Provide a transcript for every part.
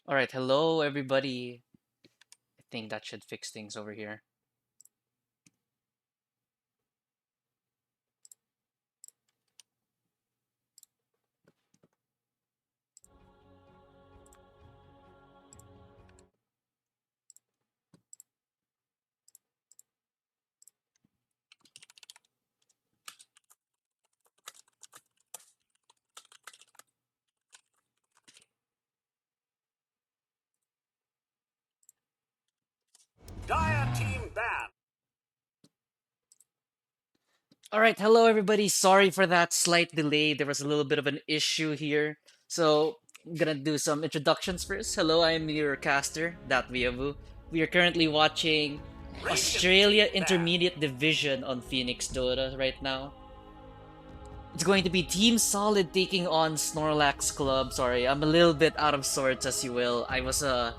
Alright, hello everybody. I think that should fix things over here. Dire team ban. Alright, hello everybody. Sorry for that slight delay. There was a little bit of an issue here. So, I'm gonna do some introductions first. Hello, I'm your caster, Viavu. We are currently watching Radiant Australia team ban. Intermediate Division on Phoenix Dota right now. It's going to be Team Solid taking on Snorlax Club. Sorry, I'm a little bit out of sorts, as you will. I was a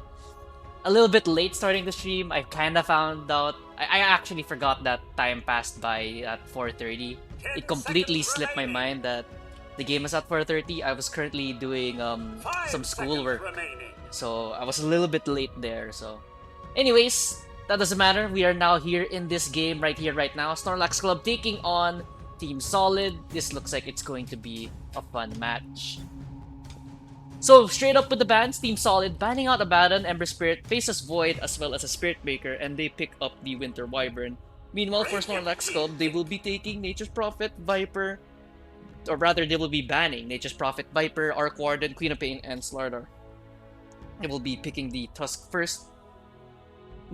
little bit late starting the stream. I kind of found out. I actually forgot that time passed by at 4:30. 10 It completely seconds slipped my remaining. mind that the game is at 4:30. I was currently doing some 5 seconds schoolwork, remaining. so I was a little bit late there. So, anyways, that doesn't matter. We are now here in this game right here, right now. Snorlax Club taking on Team Solid. This looks like it's going to be a fun match. So, straight up with the bans, Team Solid banning out Abaddon, Ember Spirit, faces Void, as well as a Spirit Breaker, and they pick up the Winter Wyvern. Meanwhile, for Radiant Snorlax team Club, they will pick. be taking Nature's Prophet, Viper, or rather, they will be banning Nature's Prophet, Viper, Arc Warden, Queen of Pain, and Slardar. They will be picking the Tusk first.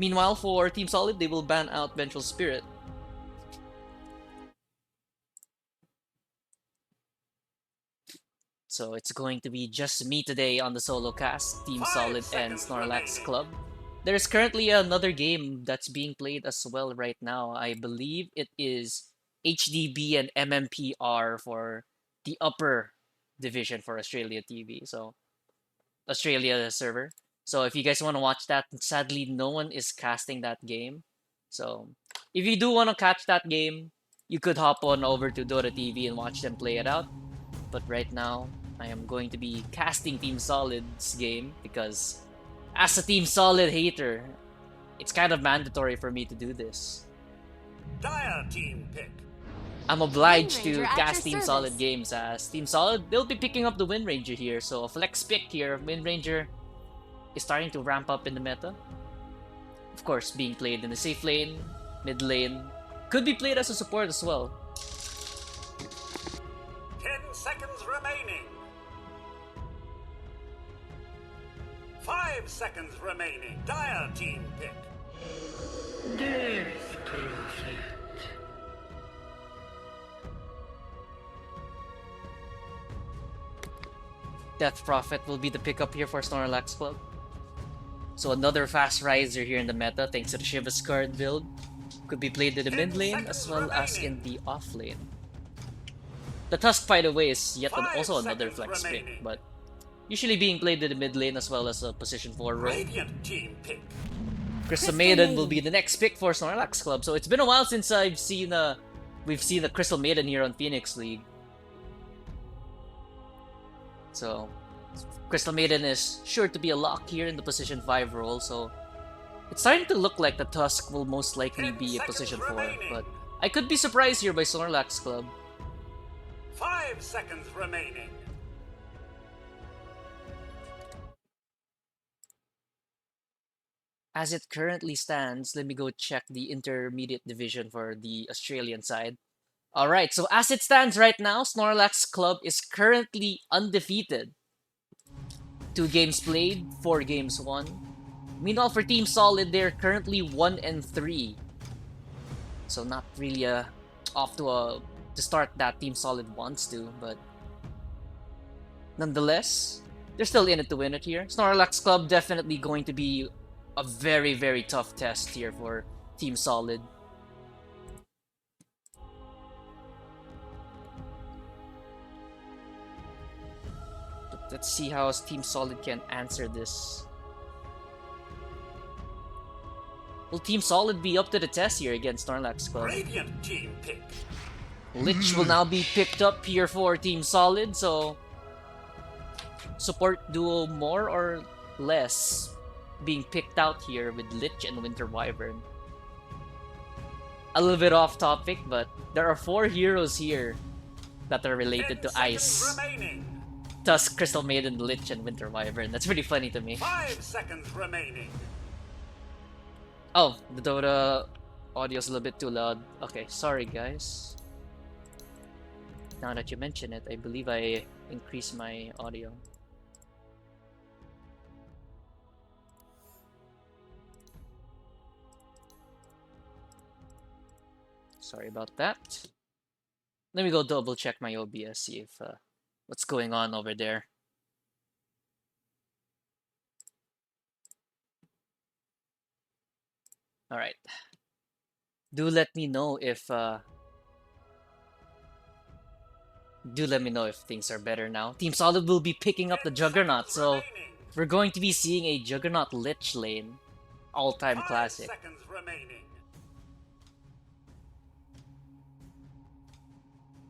Meanwhile, for Team Solid, they will ban out Vengeful Spirit. So it's going to be just me today on the solo cast, Team 5 Solid and seconds Snorlax remaining. Club. There's currently another game that's being played as well right now. I believe it is HDB and MMPR for the upper division for Australia TV. So Australia server. So if you guys want to watch that, sadly no one is casting that game. So if you do want to catch that game, you could hop on over to Dota TV and watch them play it out. But right now, I am going to be casting Team Solid's game because as a Team Solid hater, it's kind of mandatory for me to do this. Dire team pick. I'm Wind obliged Ranger to at your cast Team Solid service. games as Team Solid. They'll be picking up the Wind Ranger here, so a flex pick here. Wind Ranger is starting to ramp up in the meta. Of course, being played in the safe lane, mid lane, could be played as a support as well. 10 seconds remaining. 5 seconds remaining. Dire team pick. Death Prophet. Death Prophet will be the pickup here for Snorlax Club. So another fast riser here in the meta thanks to the Shiva's card build. Could be played in the 10 mid lane as seconds well as remaining. in the off lane. The Tusk, by the way, is yet 5 also another seconds flex pick, remaining. but usually being played in the mid lane as well as a position 4 role. Radiant team pick. Crystal Maiden will be the next pick for Snorlax Club. So it's been a while since we've seen a Crystal Maiden here on Phoenix League. So Crystal Maiden is sure to be a lock here in the position 5 role, so it's starting to look like the Tusk will most likely 10 be a seconds position 4, remaining. but I could be surprised here by Snorlax Club. 5 seconds remaining. As it currently stands, let me go check the intermediate division for the Australian side. Alright, so as it stands right now, Snorlax Club is currently undefeated. 2 games played, 4 games won. Meanwhile, for Team Solid, they're currently 1-3. So not really off to start that Team Solid wants to, but nonetheless, they're still in it to win it here. Snorlax Club definitely going to be a very, very tough test here for Team Solid. But let's see how Team Solid can answer this. Will Team Solid be up to the test here against Snorlax Club? Radiant team pick. Lich will now be picked up here for Team Solid, so support duo more or less being picked out here with Lich and Winter Wyvern. A little bit off topic, but there are 4 heroes here that are related 10 to seconds ice. remaining. Tusk, Crystal Maiden, Lich, and Winter Wyvern. That's pretty funny to me. 5 seconds remaining. Oh, the Dota audio's a little bit too loud. Okay, sorry guys. Now that you mention it, I believe I increased my audio. Sorry about that. Let me go double check my OBS, see if what's going on over there. All right. Do let me know if things are better now. Team Solid will be picking up the 10 Juggernaut, seconds so remaining. we're going to be seeing a Juggernaut Lich lane. All-time 5 classic. seconds remaining.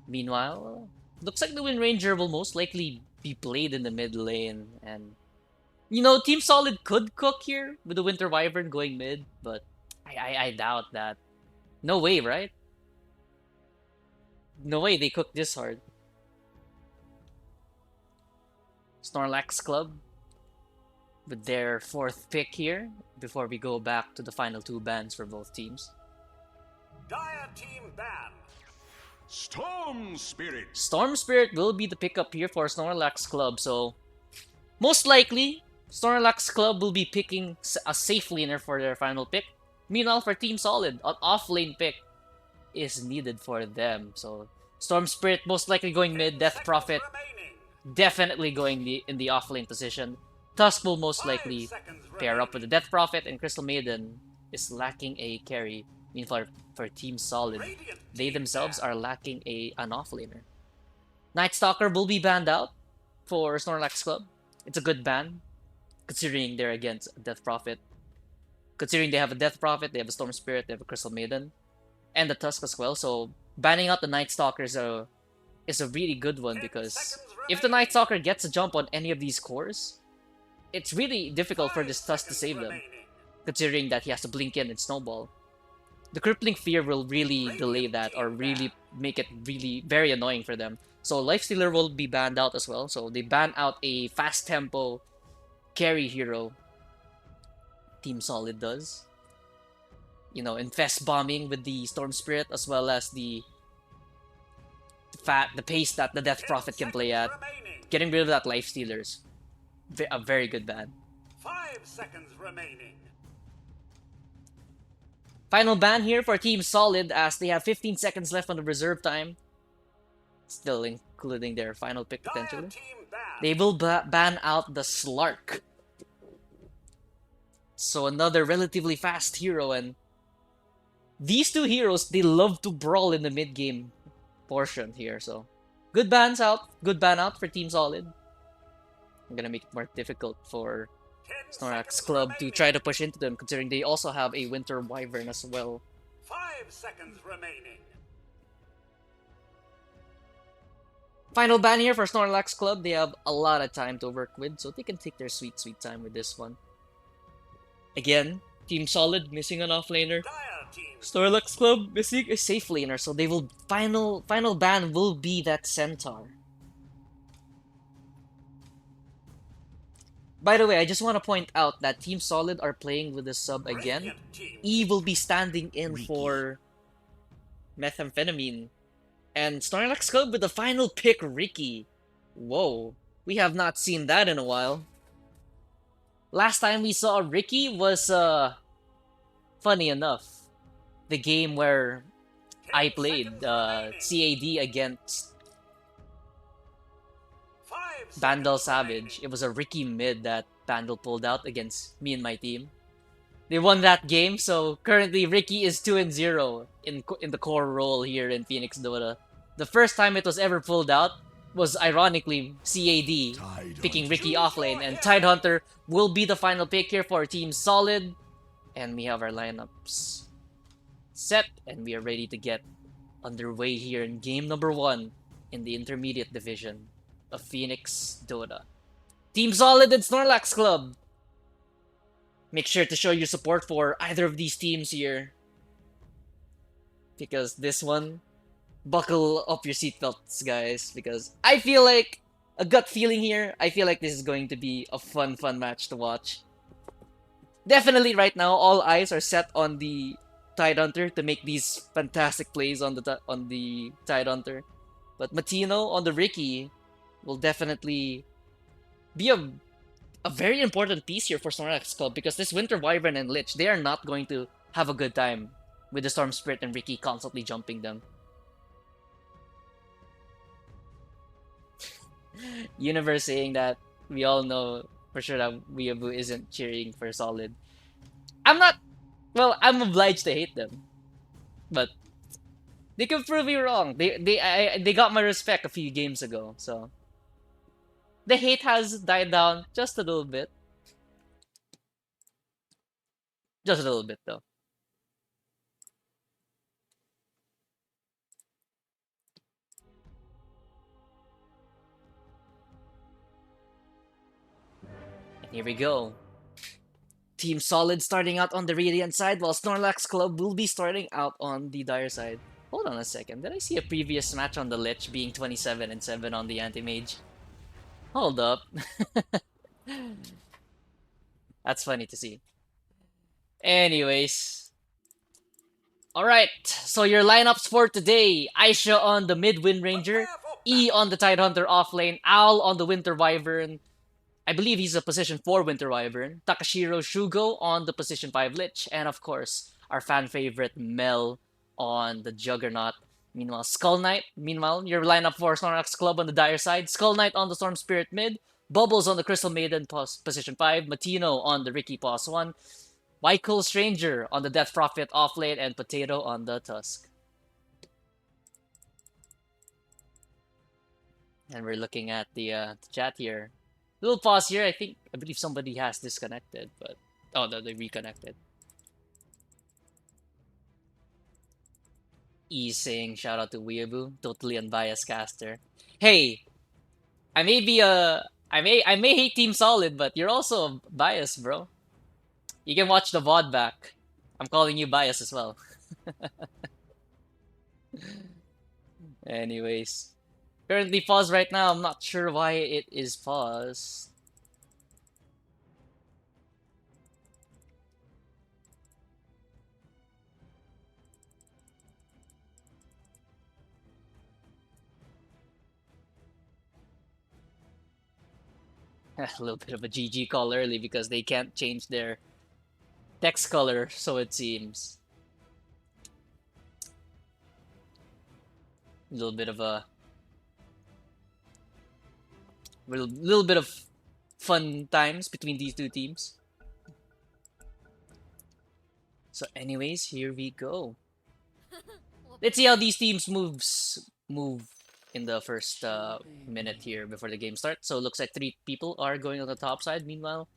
Meanwhile, looks like the Wind Ranger will most likely be played in the mid lane, and Team Solid could cook here with the Winter Wyvern going mid, but I doubt that. No way, right? No way they cook this hard. Snorlax Club with their 4th pick here before we go back to the final 2 bans for both teams. Dire team ban. Storm Spirit. Storm Spirit will be the pickup here for Snorlax Club, so most likely Snorlax Club will be picking a safe laner for their final pick. Meanwhile, for Team Solid, an off-lane pick is needed for them. So Storm Spirit most likely going mid, Death Prophet definitely going in the off-lane position. Tusk will most likely pair up with the Death Prophet, and Crystal Maiden is lacking a carry. Meanwhile, for Team Solid, they themselves are lacking an off-laner. Night Stalker will be banned out for Snorlax Club. It's a good ban, considering they're against Death Prophet. Considering they have a Death Prophet, they have a Storm Spirit, they have a Crystal Maiden, and the Tusk as well. So banning out the Night Stalker is a really good one, because if the Night Stalker gets a jump on any of these cores, it's really difficult for this Tusk to save them, considering that he has to blink in and snowball. The Crippling Fear will really delay that, or really make it really very annoying for them. So Lifestealer will be banned out as well. So they ban out a fast tempo carry hero. Team Solid does. Infest bombing with the Storm Spirit, as well as the pace that the Death Prophet can play at. Getting rid of that Lifestealers. A very good ban. 5 seconds remaining. Final ban here for Team Solid, as they have 15 seconds left on the reserve time. Still including their final pick potentially. They will ban out the Slark. So another relatively fast hero, and these 2 heroes, they love to brawl in the mid-game portion here. So good ban out for Team Solid. I'm gonna make it more difficult for Snorlax Club to try to push into them, considering they also have a Winter Wyvern as well. 5 seconds remaining. Final ban here for Snorlax Club. They have a lot of time to work with, so they can take their sweet time with this one. Again, Team Solid missing an offlaner. Snorlax Club missing a safe laner, so they will final ban will be that Centaur. By the way, I just want to point out that Team Solid are playing with the sub again. E will be standing in for Methamphetamine. And Snorlax Club with the final pick, Ricky. Whoa, we have not seen that in a while. Last time we saw Ricky was, funny enough, the game where I played CAD against Bandel Savage. It was a Ricky mid that Bandel pulled out against me and my team. They won that game, so currently Ricky is 2-0 in the core role here in Phoenix Dota. The first time it was ever pulled out was ironically CAD picking Ricky offlane, and Tidehunter will be the final pick here for Team Solid. And we have our lineups set, and we are ready to get underway here in game number 1 in the intermediate division of Phoenix Dota. Team Solid and Snorlax Club make sure to show your support for either of these teams here. Because this one, buckle up your seatbelts, guys. Because I feel like, a gut feeling here, I feel like this is going to be a fun match to watch. Definitely right now, all eyes are set on the Tidehunter to make these fantastic plays on the Tidehunter. But Matino on the Ricky will definitely be a very important piece here for Snorlax Club, because this Winter Wyvern and Lich, they are not going to have a good time with the Storm Spirit and Ricky constantly jumping them. Universe saying that we all know for sure that Weeaboo isn't cheering for Solid. I'm not. Well, I'm obliged to hate them, but they can prove me wrong. They got my respect a few games ago, so the hate has died down just a little bit. Just a little bit, though. And here we go. Team Solid starting out on the Radiant side, while Snorlax Club will be starting out on the Dire side. Hold on a second. Did I see a previous match on the Lich being 27-7 on the Anti-Mage? Hold up. That's funny to see. Anyways. Alright, so your lineups for today. Aisha on the mid Wind Ranger, E on the Tidehunter offlane, Owl on the Winter Wyvern. I believe he's a position 4 Winter Wyvern. Takashiro Shugo on the position 5 Lich. And of course, our fan favorite Mel on the Juggernaut. Meanwhile, Skull Knight. Meanwhile, your lineup for Snorlax Club on the Dire side. Skull Knight on the Storm Spirit mid. Bubbles on the Crystal Maiden position 5. Matino on the Ricky pos 1. Michael Stranger on the Death Prophet offlane. And Potato on the Tusk. And we're looking at the chat here. Little pause here. I believe somebody has disconnected, but oh, no, they reconnected. E saying shout out to Weeaboo, totally unbiased caster. Hey, I may be I may hate Team Solid, but you're also biased, bro. You can watch the VOD back. I'm calling you biased as well. Anyways, currently paused right now. I'm not sure why it is paused. A little bit of a GG call early because they can't change their text color, so it seems. A little bit of a little bit of fun times between these two teams. So anyways, here we go. Let's see how these teams move in the first minute here before the game starts. So it looks like 3 people are going on the top side. Meanwhile,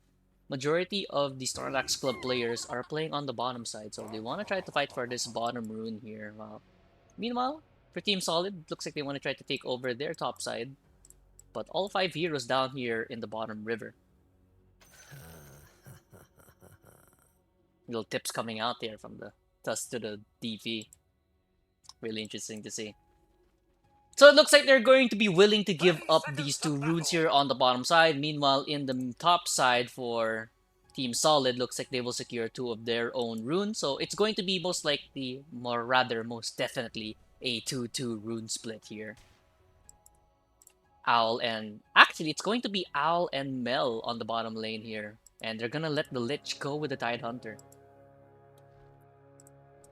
majority of the Snorlax Club players are playing on the bottom side. So they want to try to fight for this bottom rune here. Meanwhile, for Team Solid, looks like they want to try to take over their top side. But all 5 heroes down here in the bottom river. Little tips coming out there from the Tusk to the DP. Really interesting to see. So it looks like they're going to be willing to give up these 2 runes here on the bottom side. Meanwhile, in the top side for Team Solid, looks like they will secure 2 of their own runes. So it's going to be most likely, most definitely, a 2-2 rune split here. Owl and... Actually, it's going to be Owl and Mel on the bottom lane here. And they're gonna let the Lich go with the Tidehunter.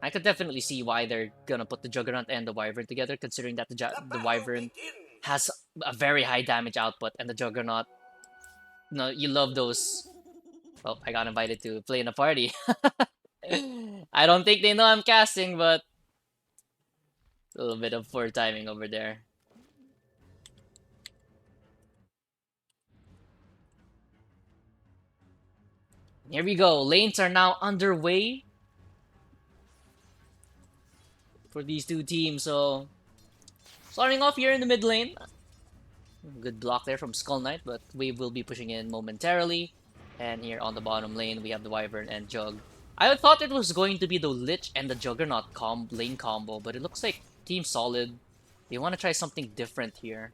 I could definitely see why they're gonna put the Juggernaut and the Wyvern together, considering that the Wyvern has a very high damage output, and the Juggernaut... No, you love those... Oh, I got invited to play in a party. I don't think they know I'm casting, but... A little bit of poor timing over there. Here we go. Lanes are now underway for these 2 teams. So, starting off here in the mid lane. Good block there from Skull Knight, but Wave will be pushing in momentarily. And here on the bottom lane, we have the Wyvern and Jug. I thought it was going to be the Lich and the Juggernaut lane combo, but it looks like Team Solid, they want to try something different here.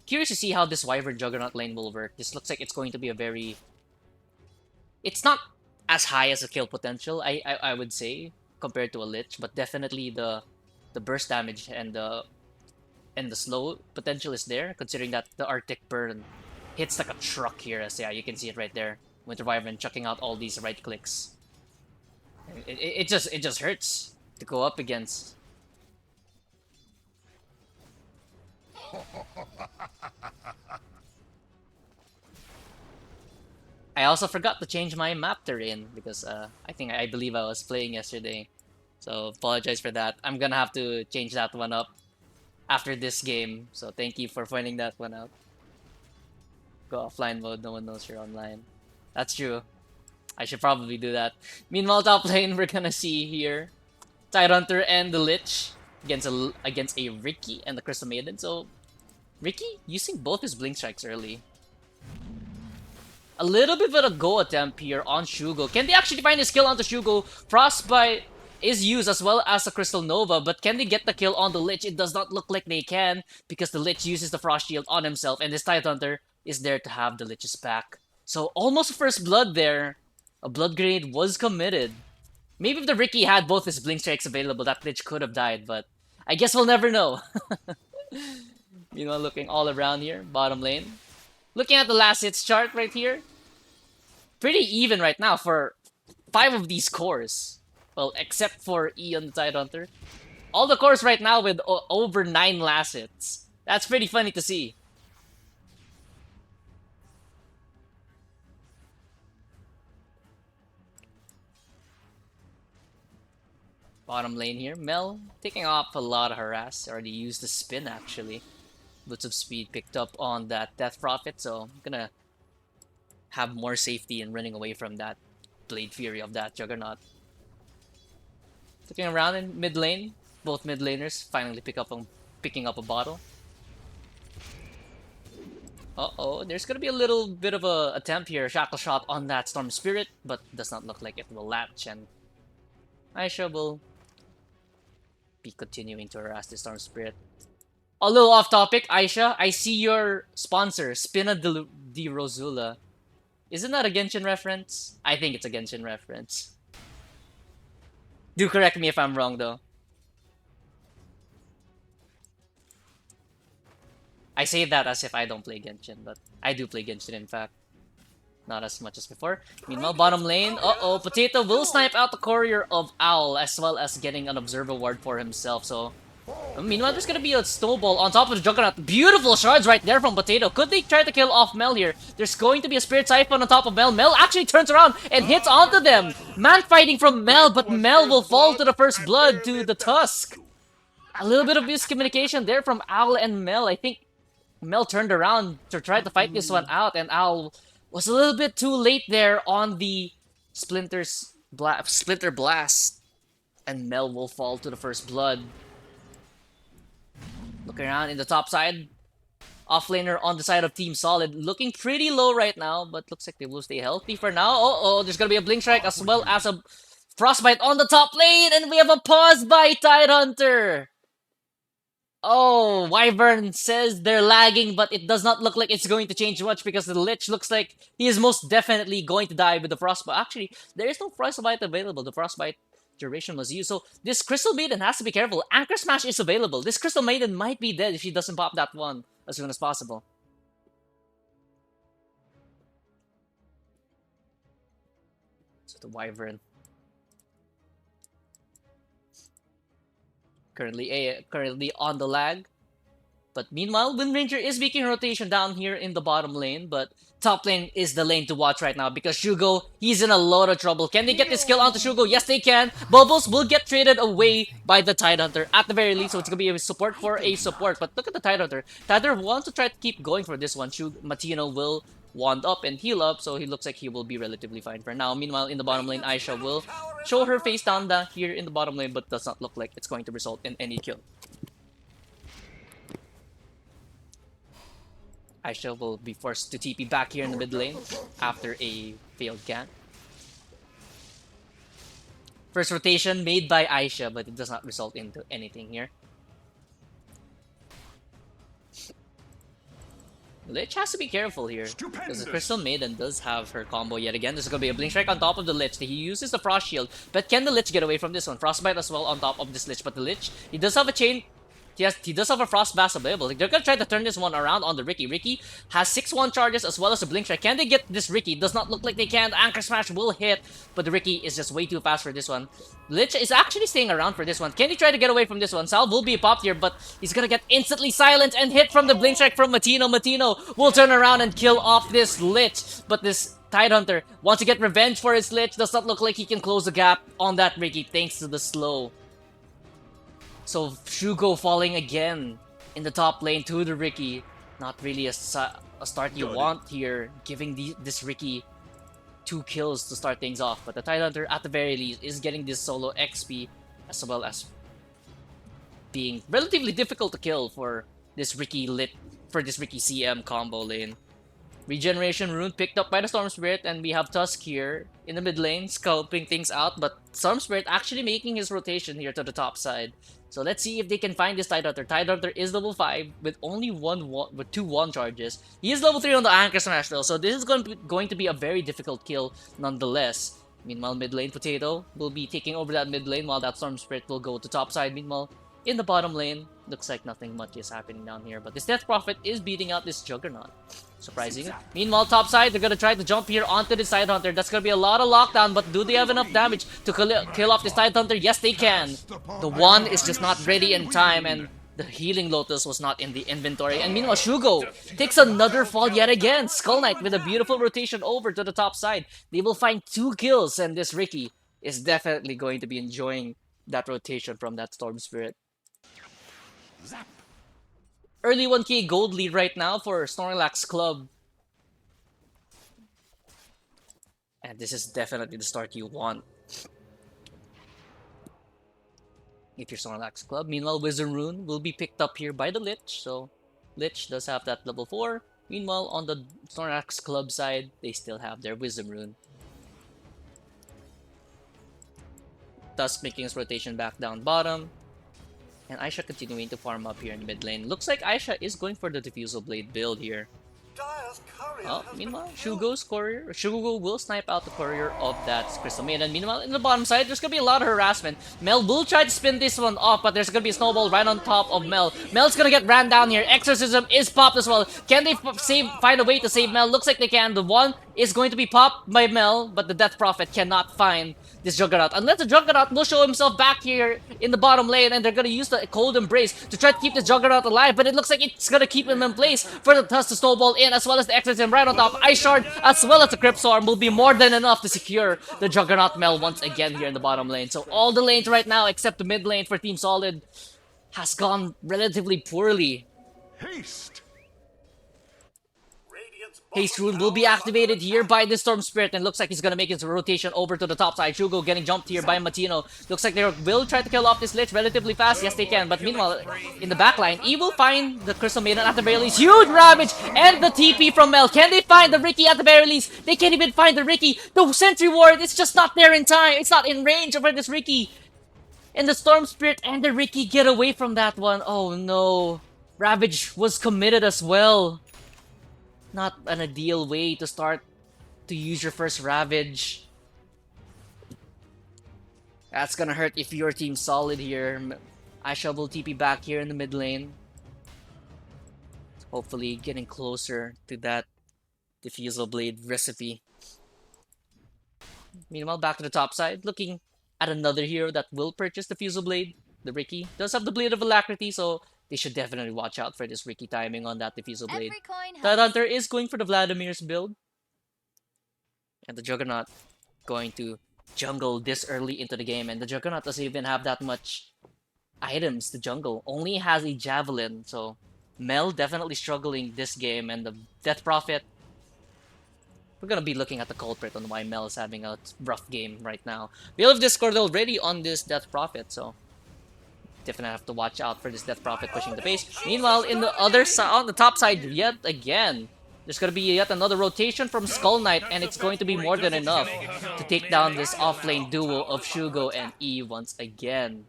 Curious to see how this Wyvern Juggernaut lane will work. This looks like it's going to be a very... It's not as high as a kill potential, I would say, compared to a Lich, but definitely the burst damage and the slow potential is there, considering that the Arctic Burn hits like a truck here, as yeah, you can see it right there. Winter Wyvern chucking out all these right clicks. It just hurts to go up against. I also forgot to change my map terrain because I believe I was playing yesterday. So apologize for that. I'm gonna have to change that one up after this game. So thank you for pointing that one out. Go offline mode, no one knows you're online. That's true. I should probably do that. Meanwhile, top lane, we're gonna see here Tidehunter and the Lich against a Ricky and the Crystal Maiden. So Ricky using both his Blink Strikes early. A little bit of a go attempt here on Shugo. Can they actually find a skill onto Shugo? Frostbite is used as well as a Crystal Nova, but can they get the kill on the Lich? It does not look like they can because the Lich uses the Frost Shield on himself, and this Tidehunter is there to have the Lich's back. So almost first blood there. A blood grenade was committed. Maybe if the Ricky had both his Blink Strikes available, that Lich could have died, but I guess we'll never know. Meanwhile, looking all around here, bottom lane. Looking at the last hits chart right here, pretty even right now for 5 of these cores. Well, except for E on the Tidehunter. All the cores right now with over 9 last hits. That's pretty funny to see. Bottom lane here, Mel taking off a lot of harass. Already used the spin actually. Boots of speed picked up on that Death Prophet, so I'm gonna have more safety in running away from that Blade Fury of that Juggernaut. Looking around in mid lane, both mid laners finally picking up a bottle. Uh-oh, there's gonna be a little bit of a attempt here, Shackle Shot on that Storm Spirit, but does not look like it will latch, and Aisha will be continuing to harass the Storm Spirit. A little off topic, Aisha, I see your sponsor, Spina di Rosula. Isn't that a Genshin reference? I think it's a Genshin reference. Do correct me if I'm wrong, though. I say that as if I don't play Genshin, but I do play Genshin, in fact. Not as much as before. Meanwhile, bottom lane, uh-oh, Potato will snipe out the courier of Owl, as well as getting an Observer Ward for himself, so... Meanwhile, there's gonna be a snowball on top of the Juggernaut. Beautiful shards right there from Potato. Could they try to kill off Mel here? There's going to be a Spirit Siphon on top of Mel. Mel actually turns around and hits onto them. Man fighting from Mel, but Mel will fall to the first blood to the Tusk. A little bit of miscommunication there from Owl and Mel. I think Mel turned around to try to fight this one out, and Owl was a little bit too late there on the Splinter Blast. And Mel will fall to the first blood. Looking around in the top side. Offlaner on the side of Team Solid. Looking pretty low right now, but looks like they will stay healthy for now. Uh-oh, there's gonna be a Blink Strike as well as a Frostbite on the top lane, and we have a pause by Tidehunter. Oh, Wyvern says they're lagging, but it does not look like it's going to change much because the Lich looks like he is most definitely going to die with the Frostbite. Actually, there is no Frostbite available. The Frostbite duration was used. So this Crystal Maiden has to be careful. Anchor Smash is available. This Crystal Maiden might be dead if she doesn't pop that one as soon as possible. So the Wyvern. Currently on the lag. But meanwhile, Wind Ranger is making a rotation down here in the bottom lane, but top lane is the lane to watch right now because Shugo, he's in a lot of trouble. Can they get this kill onto Shugo? Yes, they can. Bubbles will get traded away by the Tidehunter at the very least, so it's going to be a support for a support. But look at the Tidehunter. Tidehunter wants to try to keep going for this one. Matino will wand up and heal up, so he looks like he will be relatively fine for now. Meanwhile, in the bottom lane, Aisha will show her face down here in the bottom lane, but does not look like it's going to result in any kill. Aisha will be forced to TP back here in the mid lane after a failed gank. First rotation made by Aisha, but it does not result into anything here. Lich has to be careful here, because the Crystal Maiden does have her combo yet again. There's going to be a Blink Strike on top of the Lich. He uses the Frost Shield, but can the Lich get away from this one? Frostbite as well on top of this Lich, but the Lich, he does have a chain. He does have a Frost Bass available. They're gonna try to turn this one around on the Ricky. Ricky has 6-1 charges as well as a Blink Strike. Can they get this Ricky? Does not look like they can. The Anchor Smash will hit, but the Ricky is just way too fast for this one. Lich is actually staying around for this one. Can he try to get away from this one? Sal will be popped here, but he's gonna get instantly silenced and hit from the Blink Strike from Matino. Matino will turn around and kill off this Lich, but this Tidehunter wants to get revenge for his Lich. Does not look like he can close the gap on that Ricky thanks to the slow. So Shugo falling again in the top lane to the Ricky. Not really a start you want here, giving this Ricky 2 kills to start things off. But the Tidehunter, at the very least, is getting this solo XP as well as being relatively difficult to kill for this Ricky CM combo lane. Regeneration rune picked up by the Storm Spirit, and we have Tusk here in the mid lane scoping things out, but Storm Spirit actually making his rotation here to the top side. So let's see if they can find this Tidehunter. Tidehunter is level 5 with only 2 1 charges. He is level 3 on the Anchor Smash though, so this is going to be a very difficult kill nonetheless. Meanwhile, mid lane Potato will be taking over that mid lane while that Storm Spirit will go to top side. Meanwhile, in the bottom lane, looks like nothing much is happening down here, but this Death Prophet is beating out this Juggernaut. Surprising. Meanwhile, top side, they're gonna try to jump here onto the Tidehunter. That's gonna be a lot of lockdown, but do they have enough damage to kill off this Tidehunter? Yes, they can. The one is just not ready in time, and the Healing Lotus was not in the inventory. And meanwhile, Shugo takes another fall yet again. Skull Knight with a beautiful rotation over to the top side. They will find 2 kills, and this Ricky is definitely going to be enjoying that rotation from that Storm Spirit. Zap. Early 1k gold lead right now for Snorlax Club. And this is definitely the start you want if you're Snorlax Club. Meanwhile, Wizard Rune will be picked up here by the Lich. So Lich does have that level 4. Meanwhile, on the Snorlax Club side, they still have their Wisdom Rune. Tusk making his rotation back down bottom. And Aisha continuing to farm up here in mid lane. Looks like Aisha is going for the Diffusal Blade build here. Oh, meanwhile, Shugo will snipe out the courier of that Crystal Maiden. Meanwhile, in the bottom side, there's gonna be a lot of harassment. Mel will try to spin this one off, but there's gonna be a snowball right on top of Mel. Mel's gonna get ran down here. Exorcism is popped as well. Can they find a way to save Mel? Looks like they can. The one is going to be popped by Mel, but the Death Prophet cannot find this Juggernaut. Unless the Juggernaut will show himself back here in the bottom lane, and they're gonna use the Cold Embrace to try to keep this Juggernaut alive, but it looks like it's gonna keep him in place for the Tusk to snowball in, as well as the Exorcism right on top. Ice Shard, as well as the Crypt Storm, will be more than enough to secure the Juggernaut Mel once again here in the bottom lane. So all the lanes right now, except the mid lane for Team Solid, has gone relatively poorly. Haste. Haste Rune will be activated here by the Storm Spirit, and looks like he's gonna make his rotation over to the top side. Shugo getting jumped here by Matino. Looks like they will try to kill off this Lich relatively fast. Yes, they can, but meanwhile, in the backline, he will find the Crystal Maiden at the very least. Huge Ravage and the TP from Mel. Can they find the Ricky at the very least? They can't even find the Ricky. The Sentry Ward is just not there in time. It's not in range over this Ricky. And the Storm Spirit and the Ricky get away from that one. Oh no. Ravage was committed as well. Not an ideal way to start to use your first Ravage. That's gonna hurt if your team's solid here. Aisha will TP back here in the mid lane. Hopefully getting closer to that Diffusal Blade recipe. Meanwhile, back to the top side, looking at another hero that will purchase the Diffusal Blade. The Ricky does have the Blade of Alacrity, so they should definitely watch out for this Ricky timing on that Diffusal Blade. Tidehunter is going for the Vladimir's build. And the Juggernaut going to jungle this early into the game. And the Juggernaut doesn't even have that much items to jungle. Only has a Javelin. So Mel definitely struggling this game. And the Death Prophet, we're gonna be looking at the culprit on why Mel is having a rough game right now. We have Discord already on this Death Prophet, so Definitely have to watch out for this Death Prophet pushing the base. Meanwhile, in the other side, on the top side, yet again, there's gonna be yet another rotation from Skull Knight, and it's going to be more than enough to take down this offlane duo of Shugo and E once again.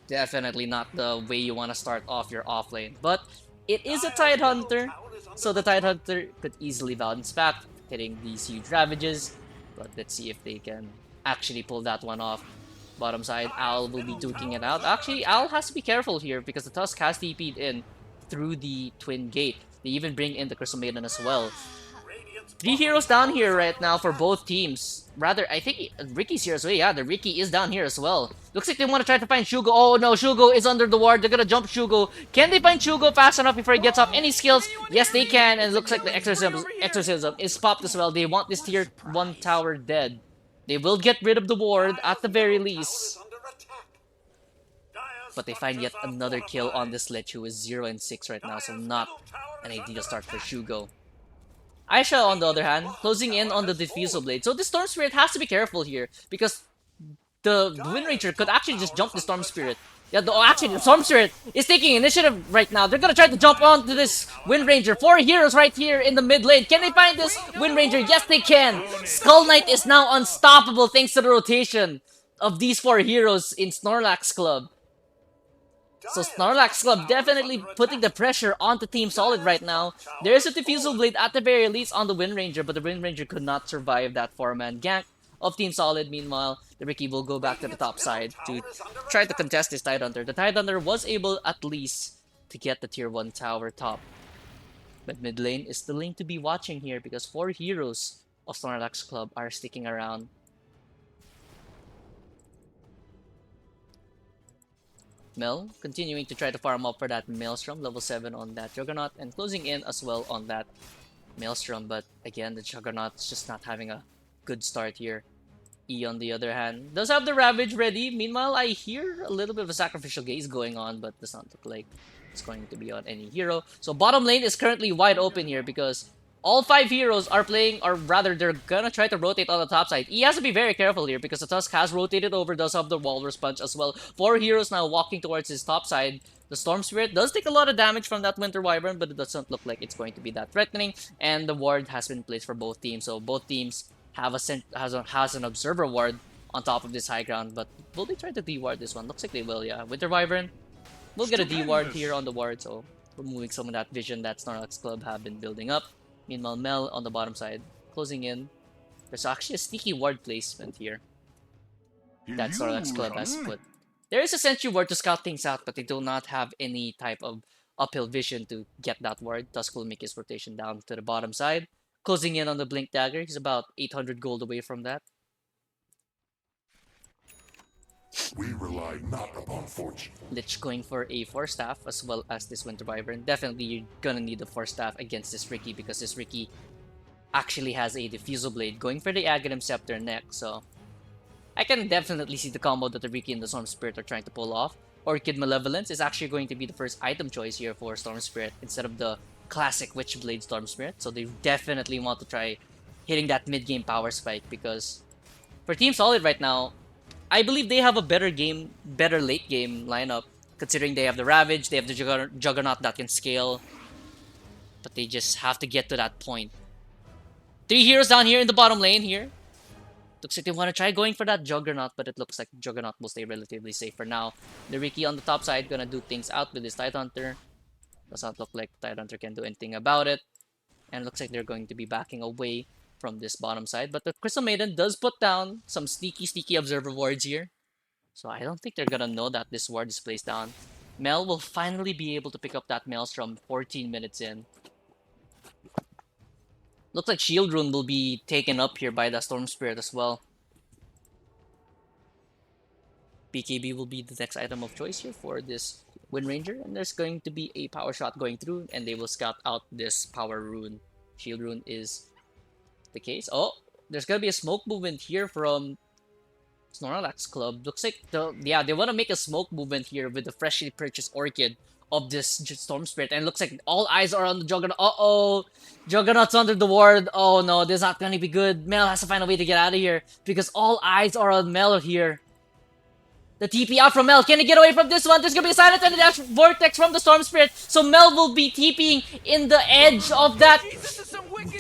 Definitely not the way you want to start off your offlane, but it is a Tidehunter, so the Tidehunter could easily bounce back, hitting these huge ravages. But let's see if they can actually pull that one off. Bottom side, Owl will be duking it out. Actually, Owl has to be careful here because the Tusk has TP'd in through the Twin Gate. They even bring in the Crystal Maiden as well. 3 heroes down here right now for both teams. Rather, I think Ricky's here as well. Yeah, the Ricky is down here as well. Looks like they want to try to find Shugo. Oh no, Shugo is under the ward. They're gonna jump Shugo. Can they find Shugo fast enough before he gets off any skills? Yes, they can. And it looks like the exorcism is popped as well. They want this tier 1 tower dead. They will get rid of the ward at the very least. But they find yet another kill on this Lich, who is 0 and 6 right now. So not an ideal start for Shugo. Aisha, on the other hand, closing in on the Diffusal Blade. So the Storm Spirit has to be careful here, because the Wind Ranger could actually just jump the Storm Spirit. Yeah, actually, the Storm Spirit is taking initiative right now. They're gonna try to jump onto this Wind Ranger. 4 heroes right here in the mid lane. Can they find this Wind Ranger? Yes, they can. Skull Knight is now unstoppable thanks to the rotation of these 4 heroes in Snorlax Club. So Snorlax Club definitely putting the pressure onto Team Solid right now. There's a Diffusal Blade at the very least on the Wind Ranger, but the Wind Ranger could not survive that 4-man gank of Team Solid. Meanwhile, the Ricky will go back to the top side to try to contest this Tidehunter. The Tidehunter was able at least to get the tier 1 tower top. But mid lane is the lane to be watching here because 4 heroes of Snorlax Club are sticking around. Mel continuing to try to farm up for that Maelstrom, level 7 on that Juggernaut, and closing in as well on that Maelstrom, but again, the Juggernaut's just not having a good start here. E, on the other hand, does have the Ravage ready. Meanwhile, I hear a little bit of a Sacrificial Gaze going on, but does not look like it's going to be on any hero. So bottom lane is currently wide open here because all 5 heroes are playing, or rather, they're gonna try to rotate on the top side. He has to be very careful here because the Tusk has rotated over, does have the Walrus Punch as well. 4 heroes now walking towards his top side. The Storm Spirit does take a lot of damage from that Winter Wyvern, but it doesn't look like it's going to be that threatening. And the ward has been placed for both teams, so both teams have has an Observer ward on top of this high ground. But will they try to D-ward this one? Looks like they will, yeah. Winter Wyvern will get a D-ward here on the ward, so removing some of that vision that Snorlax Club have been building up. Meanwhile, Mel on the bottom side, closing in. There's actually a sneaky ward placement here that Snorlax Club has put. There is a sentry ward to scout things out, but they do not have any type of uphill vision to get that ward. Tusk will make his rotation down to the bottom side. Closing in on the Blink Dagger. He's about 800 gold away from that. We rely not upon fortune. Lich going for a Force Staff as well as this Winter Wyvern. Definitely you're gonna need a Force Staff against this Ricky because this Ricky actually has a Diffusal Blade going for the Aghanim Scepter next, so I can definitely see the combo that the Ricky and the Storm Spirit are trying to pull off. Orchid Malevolence is actually going to be the first item choice here for Storm Spirit instead of the classic Witchblade Storm Spirit, so they definitely want to try hitting that mid-game power spike because for Team Solid right now, I believe they have a better late game lineup, considering they have the Ravage, they have the Juggernaut that can scale, but they just have to get to that point. 3 heroes down here in the bottom lane here. Looks like they want to try going for that Juggernaut, but it looks like Juggernaut will stay relatively safe for now. The Ricky on the top side gonna do things out with his Tidehunter. Does not look like Tidehunter can do anything about it. And looks like they're going to be backing away from this bottom side, but the Crystal Maiden does put down some sneaky observer wards here, so I don't think they're gonna know that this ward is placed down. Mel will finally be able to pick up that Maelstrom 14 minutes in. Looks like Shield Rune will be taken up here by the Storm Spirit as well. BKB will be the next item of choice here for this Wind Ranger, and there's going to be a power shot going through, and they will scout out this power rune. Shield Rune is the case. Oh, there's gonna be a smoke movement here from Snorlax Club. Looks like they want to make a smoke movement here with the freshly purchased Orchid of this Storm Spirit, and it looks like all eyes are on the Juggernaut. Uh-oh, Juggernaut's under the ward. Oh no, this is not gonna be good. Mel has to find a way to get out of here because all eyes are on Mel here. The TP out from Mel. Can he get away from this one? There's gonna be a silence and a dash vortex from the Storm Spirit. So Mel will be TPing in the edge of that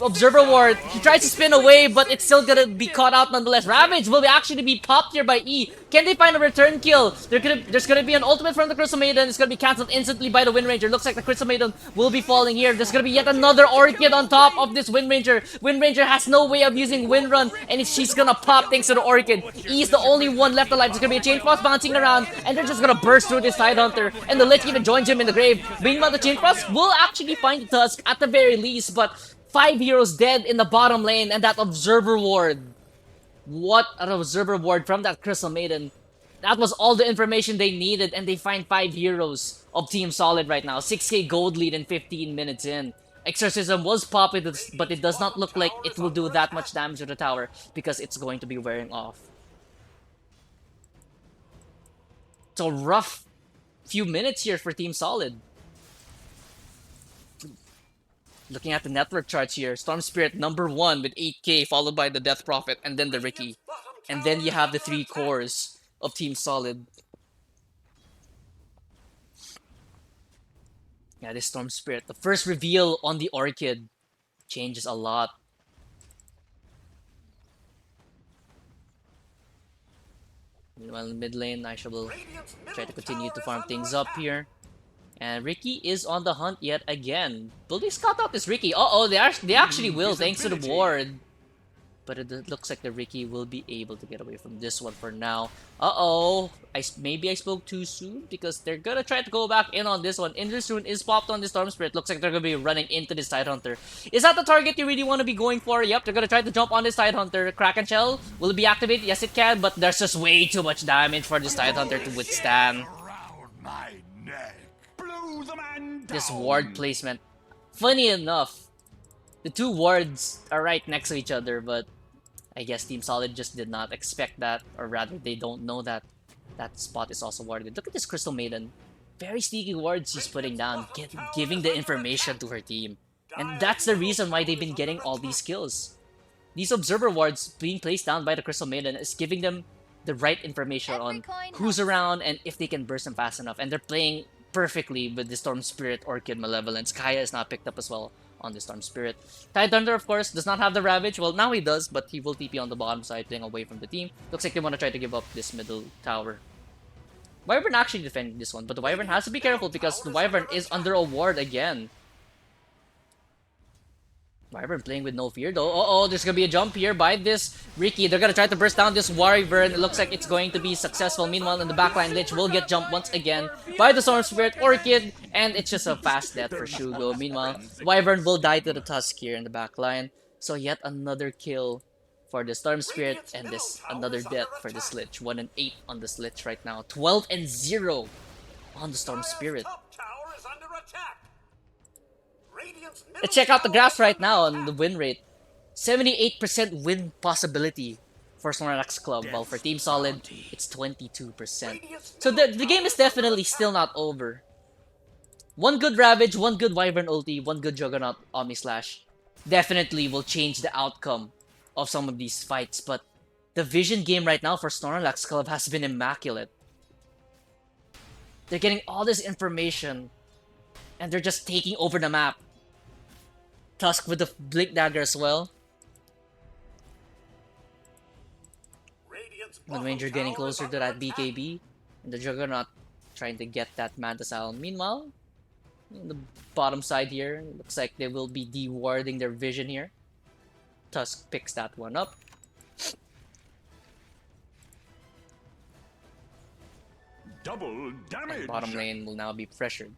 Observer Ward. He tries to spin away, but it's still gonna be caught out nonetheless. Ravage will actually be popped here by E. Can they find a return kill? There's gonna be an ultimate from the Crystal Maiden. It's gonna be cancelled instantly by the Wind Ranger. Looks like the Crystal Maiden will be falling here. There's gonna be yet another Orchid on top of this Wind Ranger. Wind Ranger has no way of using Wind Run, and she's gonna pop thanks to the Orchid. E is the only one left alive. There's gonna be a Chain Frost bouncing around, and they're just gonna burst through this Tide Hunter, and the Lich even joins him in the grave. Meanwhile, the Chain Frost will actually find the Tusk at the very least, but 5 heroes dead in the bottom lane, and that Observer Ward. What an Observer Ward from that Crystal Maiden. That was all the information they needed, and they find 5 heroes of Team Solid right now. 6k gold lead in 15 minutes in. Exorcism was popped, but it does not look like it will do that much damage to the tower because it's going to be wearing off. It's a rough few minutes here for Team Solid. Looking at the network charts here, Storm Spirit number 1 with 8k, followed by the Death Prophet, and then the Riki. And then you have the 3 cores of Team Solid. Yeah, this Storm Spirit, the first reveal on the Orchid, changes a lot. Meanwhile, in mid lane, Aisha will try to continue to farm things up here. And Riki is on the hunt yet again. Will they scout out this Riki? Uh-oh, they actually will, thanks to the ward. But it looks like the Riki will be able to get away from this one for now. Uh-oh, maybe I spoke too soon because they're gonna try to go back in on this one. Invis Rune is popped on the Storm Spirit. Looks like they're gonna be running into this Tide Hunter. Is that the target you really want to be going for? Yep, they're gonna try to jump on this Tide Hunter. Kraken Shell, will it be activated? Yes, it can, but there's just way too much damage for this Tide Hunter to withstand. This ward placement. Funny enough, the 2 wards are right next to each other, but I guess Team Solid just did not expect that, or rather they don't know that that spot is also warded. Look at this Crystal Maiden. Very sneaky wards she's putting down, giving the information to her team. And that's the reason why they've been getting all these kills. These Observer wards being placed down by the Crystal Maiden is giving them the right information on who's around and if they can burst them fast enough. And they're playing perfectly with the Storm Spirit, Orchid, Malevolence. Kaya is not picked up as well on the Storm Spirit. Tide Thunder, of course, does not have the Ravage. Well, now he does, but he will TP on the bottom side, playing away from the team. Looks like they want to try to give up this middle tower. Wyvern actually defending this one, but the Wyvern has to be careful because the Wyvern is under a ward again. Wyvern playing with no fear though. Uh-oh, there's gonna be a jump here by this Riki. They're gonna try to burst down this Wyvern. It looks like it's going to be successful. Meanwhile, in the backline, Lich will get jumped once again by the Storm Spirit Orchid, and it's just a fast death for Shugo. Meanwhile, Wyvern will die to the Tusk here in the backline. So yet another kill for the Storm Spirit, and this another death for this Lich. 1 and 8 on this Lich right now. 12 and 0 on the Storm Spirit. Let's check out the graphs right now on the win rate. 78% win possibility for Snorlax Club, while for Team Solid, it's 22%. So the game is definitely still not over. One good Ravage, one good Wyvern ulti, one good Juggernaut Omni Slash definitely will change the outcome of some of these fights, but the vision game right now for Snorlax Club has been immaculate. They're getting all this information, and they're just taking over the map. Tusk with the Blink Dagger as well. The Ranger getting closer to that BKB, and the Juggernaut trying to get that Mantisal. Meanwhile, on the bottom side here, it looks like they will be dewarding their vision here. Tusk picks that one up. Double damage. And bottom lane will now be pressured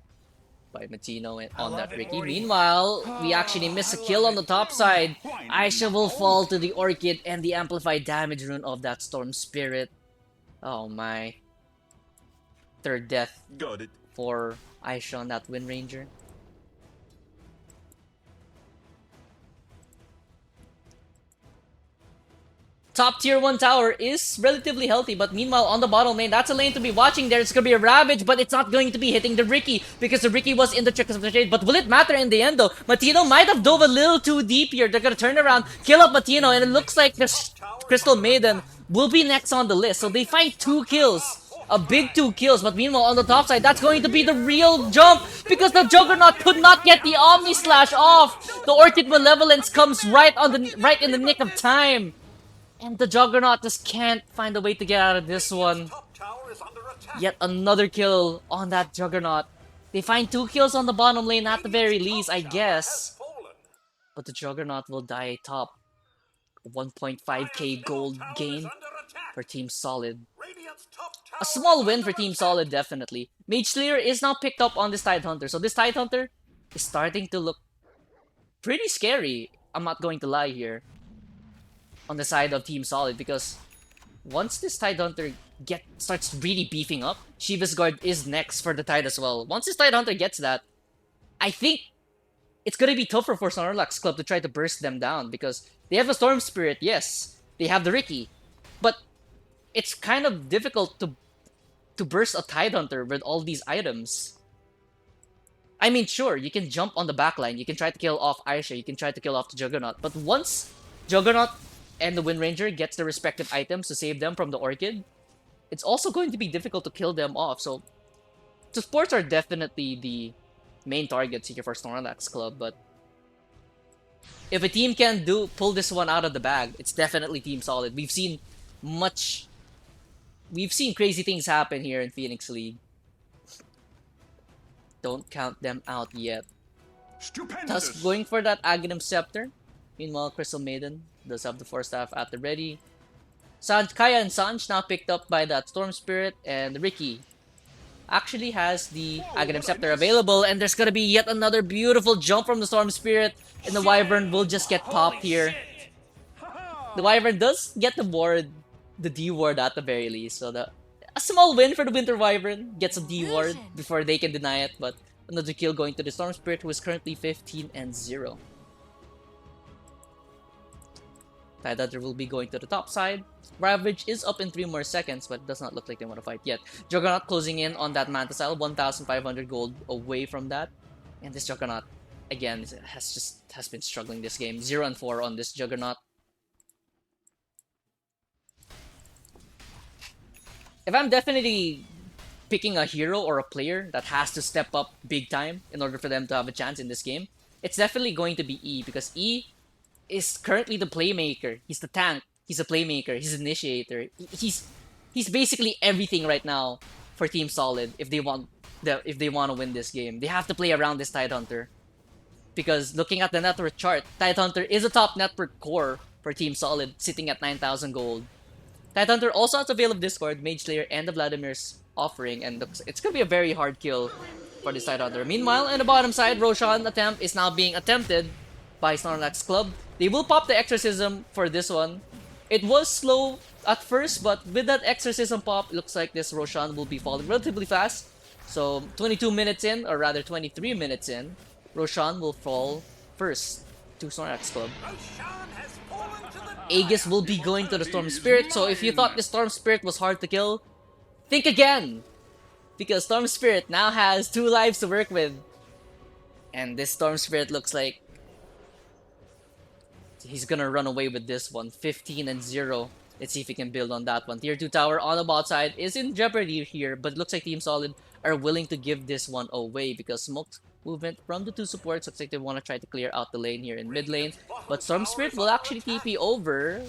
by Matino and on that Riki. Meanwhile, we actually miss a kill on the top side. Aisha will fall to the Orchid and the amplified damage rune of that Storm Spirit. Oh my. Third death for Aisha on that Wind Ranger. Top tier 1 tower is relatively healthy, but meanwhile on the bottom lane, that's a lane to be watching. There's gonna be a Ravage, but it's not going to be hitting the Riki because the Riki was in the Trick of the Shade. But will it matter in the end though? Matino might have dove a little too deep here. They're gonna turn around, kill up Matino, and it looks like the Crystal Maiden will be next on the list. So they find 2 kills A big 2 kills, but meanwhile on the top side, that's going to be the real jump because the Juggernaut could not get the Omni Slash off. The Orchid Malevolence comes right in the nick of time, and the Juggernaut just can't find a way to get out of this one. Top tower is under attack. Yet another kill on that Juggernaut. They find 2 kills on the bottom lane at the very least, I guess. But the Juggernaut will die top. 1.5k gold gain for Team Solid. A small win for Team Solid, definitely. Mage Slayer is now picked up on this Tidehunter. So this Tidehunter is starting to look pretty scary. I'm not going to lie here. On the side of Team Solid, because once this Tidehunter starts really beefing up, Shiva's Guard is next for the Tide as well. Once this Tidehunter gets that, I think it's gonna be tougher for Snorlax Club to try to burst them down, because they have a Storm Spirit, yes. They have the Ricky. But it's kind of difficult to burst a Tidehunter with all these items. I mean, sure, you can jump on the backline, you can try to kill off Aisha, you can try to kill off the Juggernaut, but once Juggernaut and the Wind Ranger gets the respective items to save them from the Orchid, it's also going to be difficult to kill them off. So, supports are definitely the main targets here for Snorlax Club, but if a team can pull this one out of the bag, it's definitely Team Solid. We've seen crazy things happen here in Phoenix League. Don't count them out yet. Tusk going for that Aghanim Scepter. Meanwhile, Crystal Maiden does have the Force Staff at the ready. Kaya and Sanj now picked up by that Storm Spirit, and Ricky actually has the Aghanim Scepter available, and there's gonna be yet another beautiful jump from the Storm Spirit, and the Wyvern will just get popped here. The Wyvern does get the ward, the D ward at the very least, so a small win for the Winter Wyvern. Gets a D ward before they can deny it, but another kill going to the Storm Spirit, who is currently 15-0. Tidehunter will be going to the top side. Ravage is up in 3 more seconds, but it does not look like they want to fight yet. Juggernaut closing in on that Mantisile, 1,500 gold away from that. And this Juggernaut, again, has been struggling this game. 0-4 on this Juggernaut. If I'm definitely picking a hero or a player that has to step up big time in order for them to have a chance in this game, it's definitely going to be E, because E is currently the playmaker. He's the tank. He's a playmaker. He's an initiator. He's basically everything right now for Team Solid. If they want to win this game, they have to play around this Tidehunter. Because looking at the network chart, Tidehunter is a top network core for Team Solid, sitting at 9,000 gold. Tidehunter also has available Discord, Mage Slayer, and the Vladimir's offering, and it's gonna be a very hard kill for this Tidehunter. Meanwhile, on the bottom side, Roshan attempt is now being attempted by Snorlax Club. They will pop the Exorcism for this one. It was slow at first, but with that Exorcism pop, it looks like this Roshan will be falling relatively fast. So 22 minutes in, or rather 23 minutes in, Roshan will fall first to Snorlax Club. Aegis will be going to the Storm Spirit, so if you thought the Storm Spirit was hard to kill, think again! Because Storm Spirit now has 2 lives to work with. And this Storm Spirit looks like he's gonna run away with this one. 15-0. Let's see if he can build on that one. Tier 2 tower on the bot side is in jeopardy here, but it looks like Team Solid are willing to give this one away because smoke movement from the 2 supports looks like they want to try to clear out the lane here in mid lane. But Storm Spirit will actually TP over.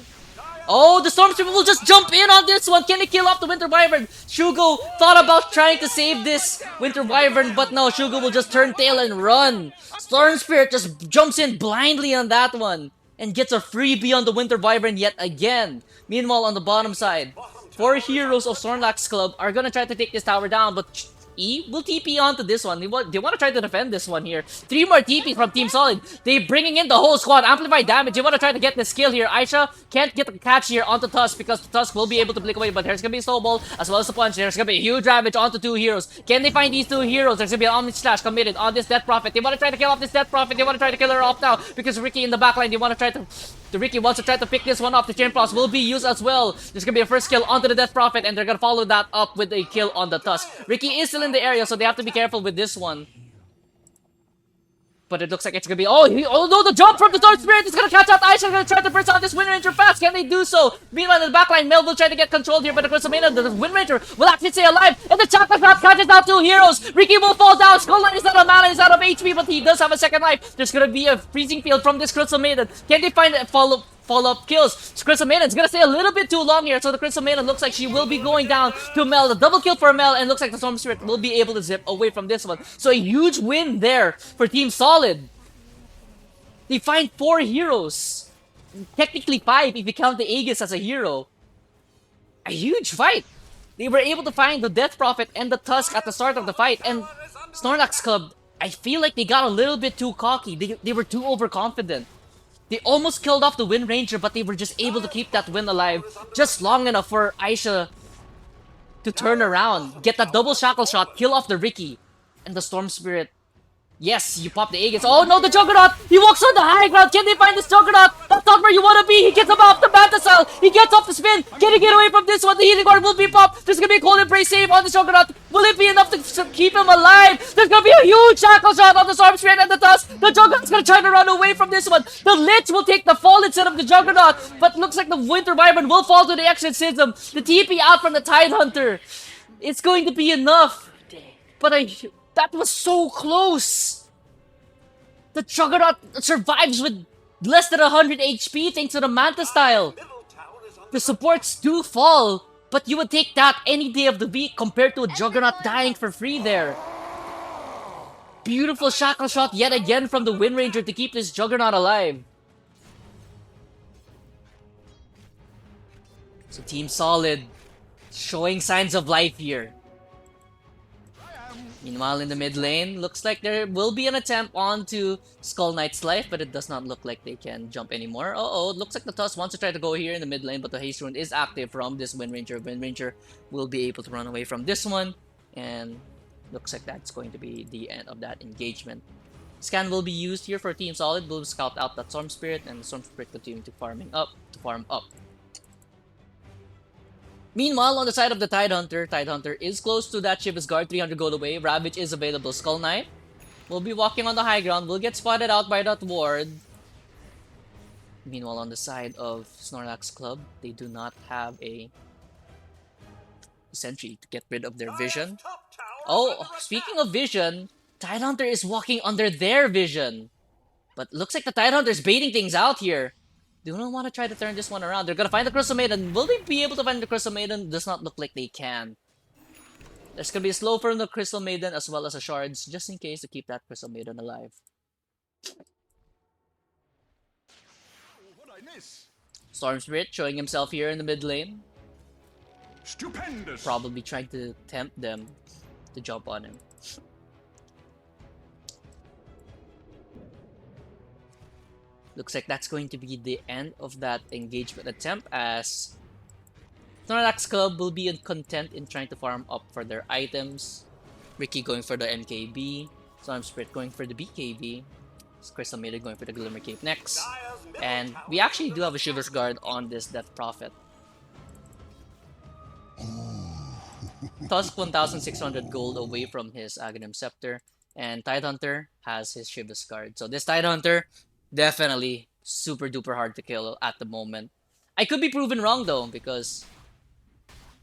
Oh, the Storm Spirit will just jump in on this one. Can he kill off the Winter Wyvern? Shugo thought about trying to save this Winter Wyvern, but no, Shugo will just turn tail and run. Storm Spirit just jumps in blindly on that one and gets a freebie on the Winter Wyvern yet again. Meanwhile, on the bottom side, 4 heroes of Snorlax Club are gonna try to take this tower down, but E will TP onto this one. They want to try to defend this one here. 3 more TPs from Team Solid. They bringing in the whole squad. Amplified damage. They want to try to get this kill here. Aisha can't get the catch here onto Tusk because Tusk will be able to blink away. But there's going to be a snowball as well as a punch. There's going to be a huge damage onto 2 heroes. Can they find these 2 heroes? There's going to be an Omni Slash committed on this Death Prophet. They want to try to kill off this Death Prophet. They want to try to kill her off now because Ricky in the backline. They want to try to... The Ricky wants to try to pick this one off. The Chain Frost will be used as well. There's going to be a first kill onto the Death Prophet, and they're going to follow that up with a kill on the Tusk. Ricky is still in the area, so they have to be careful with this one. But it looks like it's gonna be. Oh, oh no, the jump from the Storm Spirit is gonna catch out Aisha. Gonna try to burst out this Wind Ranger fast. Can they do so? Meanwhile, in the backline, Mel will try to get controlled here, but the Crystalmania, the Wind Ranger will actually stay alive. And the Chakra Trap catches out two heroes. Ricky will fall down. Skull Knight is out of mana, is out of HP, but he does have a second life. There's gonna be a freezing field from this Crystal Maiden. Can they find a follow-up kills? Crystal Maiden's gonna stay a little bit too long here, so the Crystal Maiden looks like she will be going down to Mel. The double kill for Mel, and looks like the Storm Spirit will be able to zip away from this one. So a huge win there for Team Solid. They find 4 heroes. Technically 5 if you count the Aegis as a hero. A huge fight. They were able to find the Death Prophet and the Tusk at the start of the fight. And Snorlax Club, I feel like they got a little bit too cocky. They were too overconfident. They almost killed off the Wind Ranger, but they were just able to keep that win alive just long enough for Aisha to turn around, get that double shackle shot, kill off the Ricky. And the Storm Spirit, yes, you pop the Aegis. Oh no, the Juggernaut! He walks on the high ground. Can they find this Juggernaut? That's not where you want to be. He gets him off the Manta Cell. He gets off the spin. Can he get away from this one? The Healing Guard will be popped. There's going to be a Cold Embrace save on the Juggernaut. Will it be enough to keep him alive? There's going to be a huge shackle shot on the Storm Spirit and the Tusk. The Juggernaut's going to try to run away from this one. The Lich will take the fall instead of the Juggernaut. But looks like the Winter Wyvern will fall to the Exorcism. The TP out from the Tidehunter. It's going to be enough. But that was so close. The Juggernaut survives with less than 100 HP thanks to the Manta style. The supports do fall, but you would take that any day of the week compared to a Juggernaut dying for free there. Beautiful shackle shot yet again from the Wind Ranger to keep this Juggernaut alive. So Team Solid showing signs of life here. Meanwhile, in the mid lane, looks like there will be an attempt onto Skull Knight's life, but it does not look like they can jump anymore. Uh-oh, it looks like the Tusk wants to try to go here in the mid lane, but the Haste Rune is active from this Wind Ranger. Wind Ranger will be able to run away from this one, and looks like that's going to be the end of that engagement. Scan will be used here for Team Solid. We'll scout out that Storm Spirit, and the Storm Spirit continue to farm up. Meanwhile, on the side of the Tidehunter is close to that Shiva's Guard, 300 gold away. Ravage is available. Skull Knight will be walking on the high ground, will get spotted out by that ward. Meanwhile, on the side of Snorlax Club, they do not have a sentry to get rid of their vision. Oh, speaking of vision, Tidehunter is walking under their vision. But looks like the Tidehunter is baiting things out here. Do not want to try to turn this one around. They're gonna find the Crystal Maiden. Will they be able to find the Crystal Maiden? Does not look like they can. There's gonna be a slow from the Crystal Maiden as well as a shards, just in case to keep that Crystal Maiden alive. Storm Spirit showing himself here in the mid lane. Stupendous. Probably trying to tempt them to jump on him. Looks like that's going to be the end of that engagement attempt, as Snorlax Club will be content in trying to farm up for their items. Ricky going for the MKB, Storm Spirit going for the BKB, Crystal Maiden going for the Glimmer Cape next. And we actually do have a Shiver's Guard on this Death Prophet. Tusk 1,600 gold away from his Aghanim Scepter, and Tidehunter has his Shiver's Guard. So this Tidehunter, definitely super duper hard to kill at the moment. I could be proven wrong though, because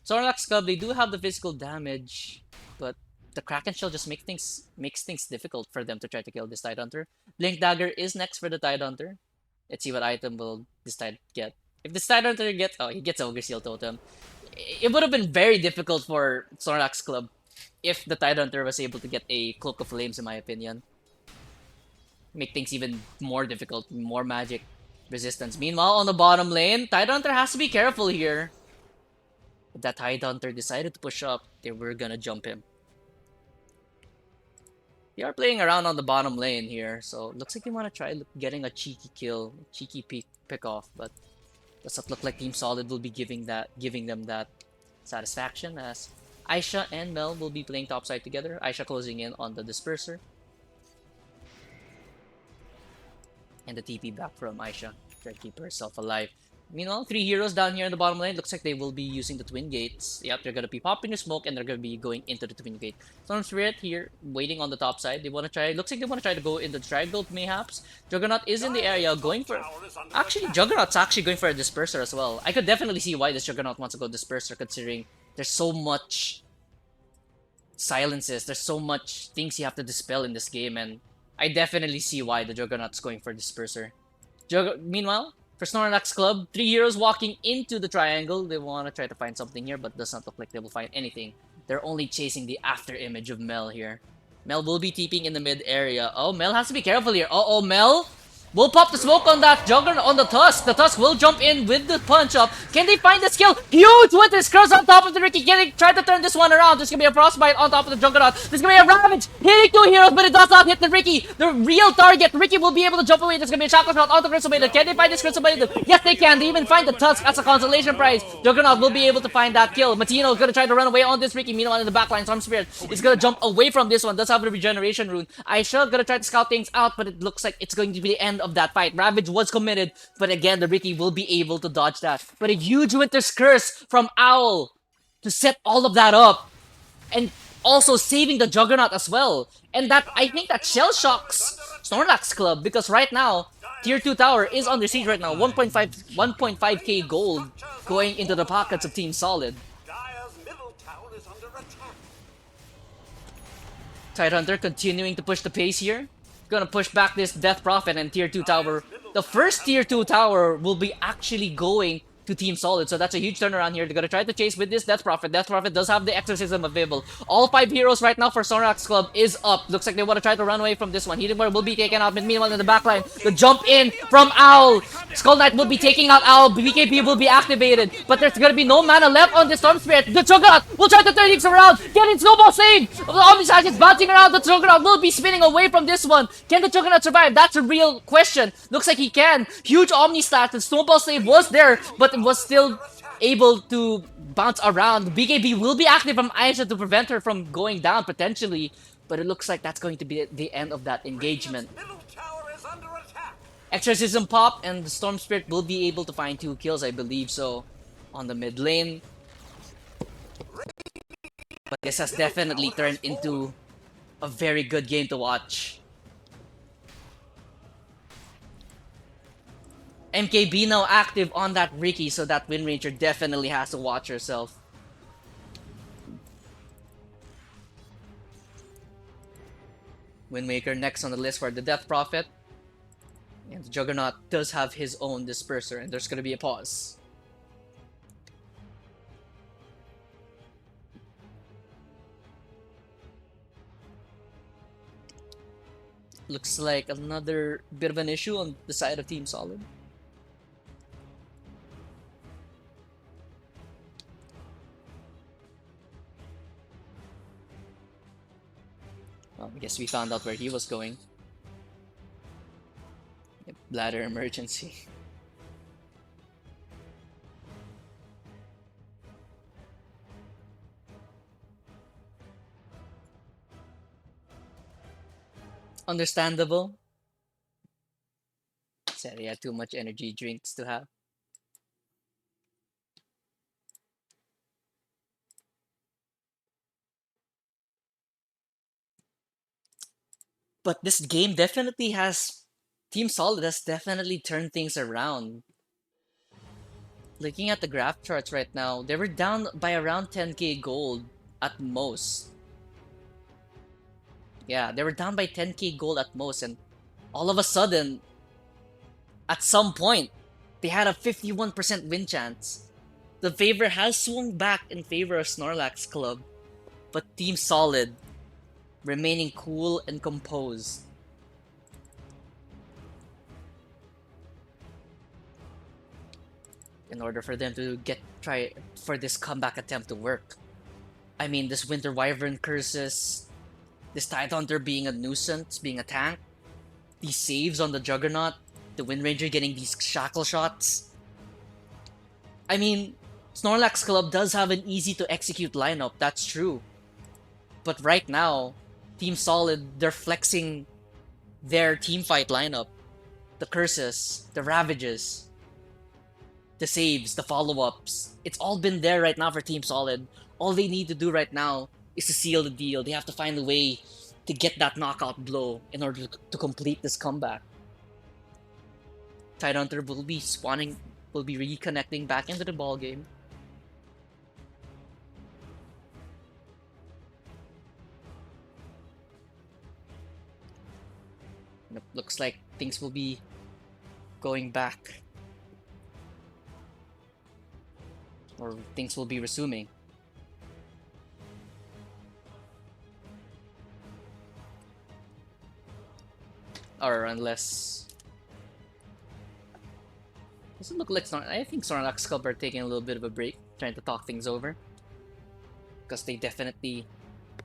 Snorlax Club, they do have the physical damage, but the Kraken Shell just makes things difficult for them to try to kill this Tidehunter. Blink Dagger is next for the Tidehunter. Let's see what item will this Tide get. If this Tidehunter gets, oh, he gets Ogre Seal Totem. It would have been very difficult for Snorlax Club if the Tidehunter was able to get a Cloak of Flames, in my opinion. Make things even more difficult, more magic resistance. Meanwhile, on the bottom lane, Tidehunter has to be careful here. If that Tidehunter decided to push up, they were gonna jump him. They are playing around on the bottom lane here, so it looks like they want to try getting a cheeky kill, cheeky pick off, but does not look like Team Solid will be giving them that satisfaction, as Aisha and Mel will be playing topside together. Aisha closing in on the Disperser. And the TP back from Aisha. Try to keep herself alive. Meanwhile, 3 heroes down here in the bottom lane. Looks like they will be using the twin gates. Yep, they're gonna be popping the smoke and they're gonna be going into the twin gate. Storm Spirit here, waiting on the top side. They wanna try. Looks like they wanna try to go into the triangle, mayhaps. Juggernaut is in the area, going for. Actually, Juggernaut's actually going for a disperser as well. I could definitely see why this Juggernaut wants to go disperser, considering there's so much silences. There's so much things you have to dispel in this game, and I definitely see why the Juggernaut's going for disperser. Meanwhile, for Snorlax Club, 3 heroes walking into the triangle. They want to try to find something here, but does not look like they will find anything. They're only chasing the after image of Mel here. Mel will be TPing in the mid area. Oh, Mel has to be careful here. Uh-oh, Mel will pop the smoke on that Juggernaut, on the Tusk. The Tusk will jump in with the punch up. Can they find the skill? Huge with his cross on top of the Ricky. Can they try to turn this one around? There's gonna be a Frostbite on top of the Juggernaut. There's gonna be a Ravage hitting 2 heroes, but it does not hit the Ricky. The real target. Ricky will be able to jump away. There's gonna be a Shackle Shot on the Crystal Maiden. Can they find this Crystal Maiden? Yes, they can. They even find the Tusk as a consolation prize. Juggernaut will be able to find that kill. Matino is gonna try to run away on this Ricky. Meanwhile, in the backline, Storm Spirit is gonna jump away from this one. Does have the regeneration rune. Aisha gonna try to scout things out, but it looks like it's going to be the end of that fight. Ravage was committed, but again, the Ricky will be able to dodge that. But a huge Winter's Curse from Owl to set all of that up, and also saving the Juggernaut as well. And that, I think that shell shocks Snorlax Club, because right now, Tier 2 tower is under siege right now. 1.5k gold going into the pockets of Team Solid. Dire's middle tower is under attack. Tidehunter continuing to push the pace here. Gonna push back this Death Prophet and Tier 2 tower. The first Tier 2 tower will be actually going to Team Solid, so that's a huge turnaround here. They're gonna try to chase with this Death Prophet. Death Prophet does have the Exorcism available. All 5 heroes right now for Snorlax Club is up. Looks like they want to try to run away from this one. Healing Word will be taken out, but meanwhile in the backline, the jump in from Owl. Skull Knight will be taking out Owl. BKB will be activated, but there's gonna be no mana left on the Storm Spirit. The Juggernaut will try to turn things around, getting Snowball saved. The Omnisage is bouncing around. The Juggernaut will be spinning away from this one. Can the Juggernaut survive? That's a real question. Looks like he can. Huge Omni stat. The Snowball save was there, but it was still able to bounce around. BKB will be active from Aisha to prevent her from going down potentially, but it looks like that's going to be the end of that engagement. Middle tower is under attack. Exorcism pop, and the Storm Spirit will be able to find 2 kills, I believe so, on the mid lane. But this has definitely turned into a very good game to watch. MKB now active on that Ricky, so that Wind Ranger definitely has to watch herself. Windmaker next on the list for the Death Prophet. And the Juggernaut does have his own disperser, and there's gonna be a pause. Looks like another bit of an issue on the side of Team Solid. Well, I guess we found out where he was going. Bladder emergency. Understandable. Said he had too much energy drinks to have. But this game definitely has... Team Solid has definitely turned things around. Looking at the graph charts right now, they were down by around 10k gold at most. Yeah, they were down by 10k gold at most, and all of a sudden, at some point, they had a 51% win chance. The favor has swung back in favor of Snorlax Club, but Team Solid remaining cool and composed. In order for them to try for this comeback attempt to work. I mean, this Winter Wyvern curses, this Tidehunter being a nuisance, being a tank, these saves on the Juggernaut, the Wind Ranger getting these shackle shots. I mean, Snorlax Club does have an easy to execute lineup, that's true. But right now, Team Solid, they're flexing their teamfight lineup. The curses, the ravages. the saves, the follow-ups. It's all been there right now for Team Solid. All they need to do right now is to seal the deal. They have to find a way to get that knockout blow in order to complete this comeback. Tidehunter will be spawning, will be reconnecting back into the ball game. And it looks like things will be going back. Or things will be resuming. Or unless... Doesn't look like I think Snorlax Club are taking a little bit of a break, trying to talk things over. Because they definitely...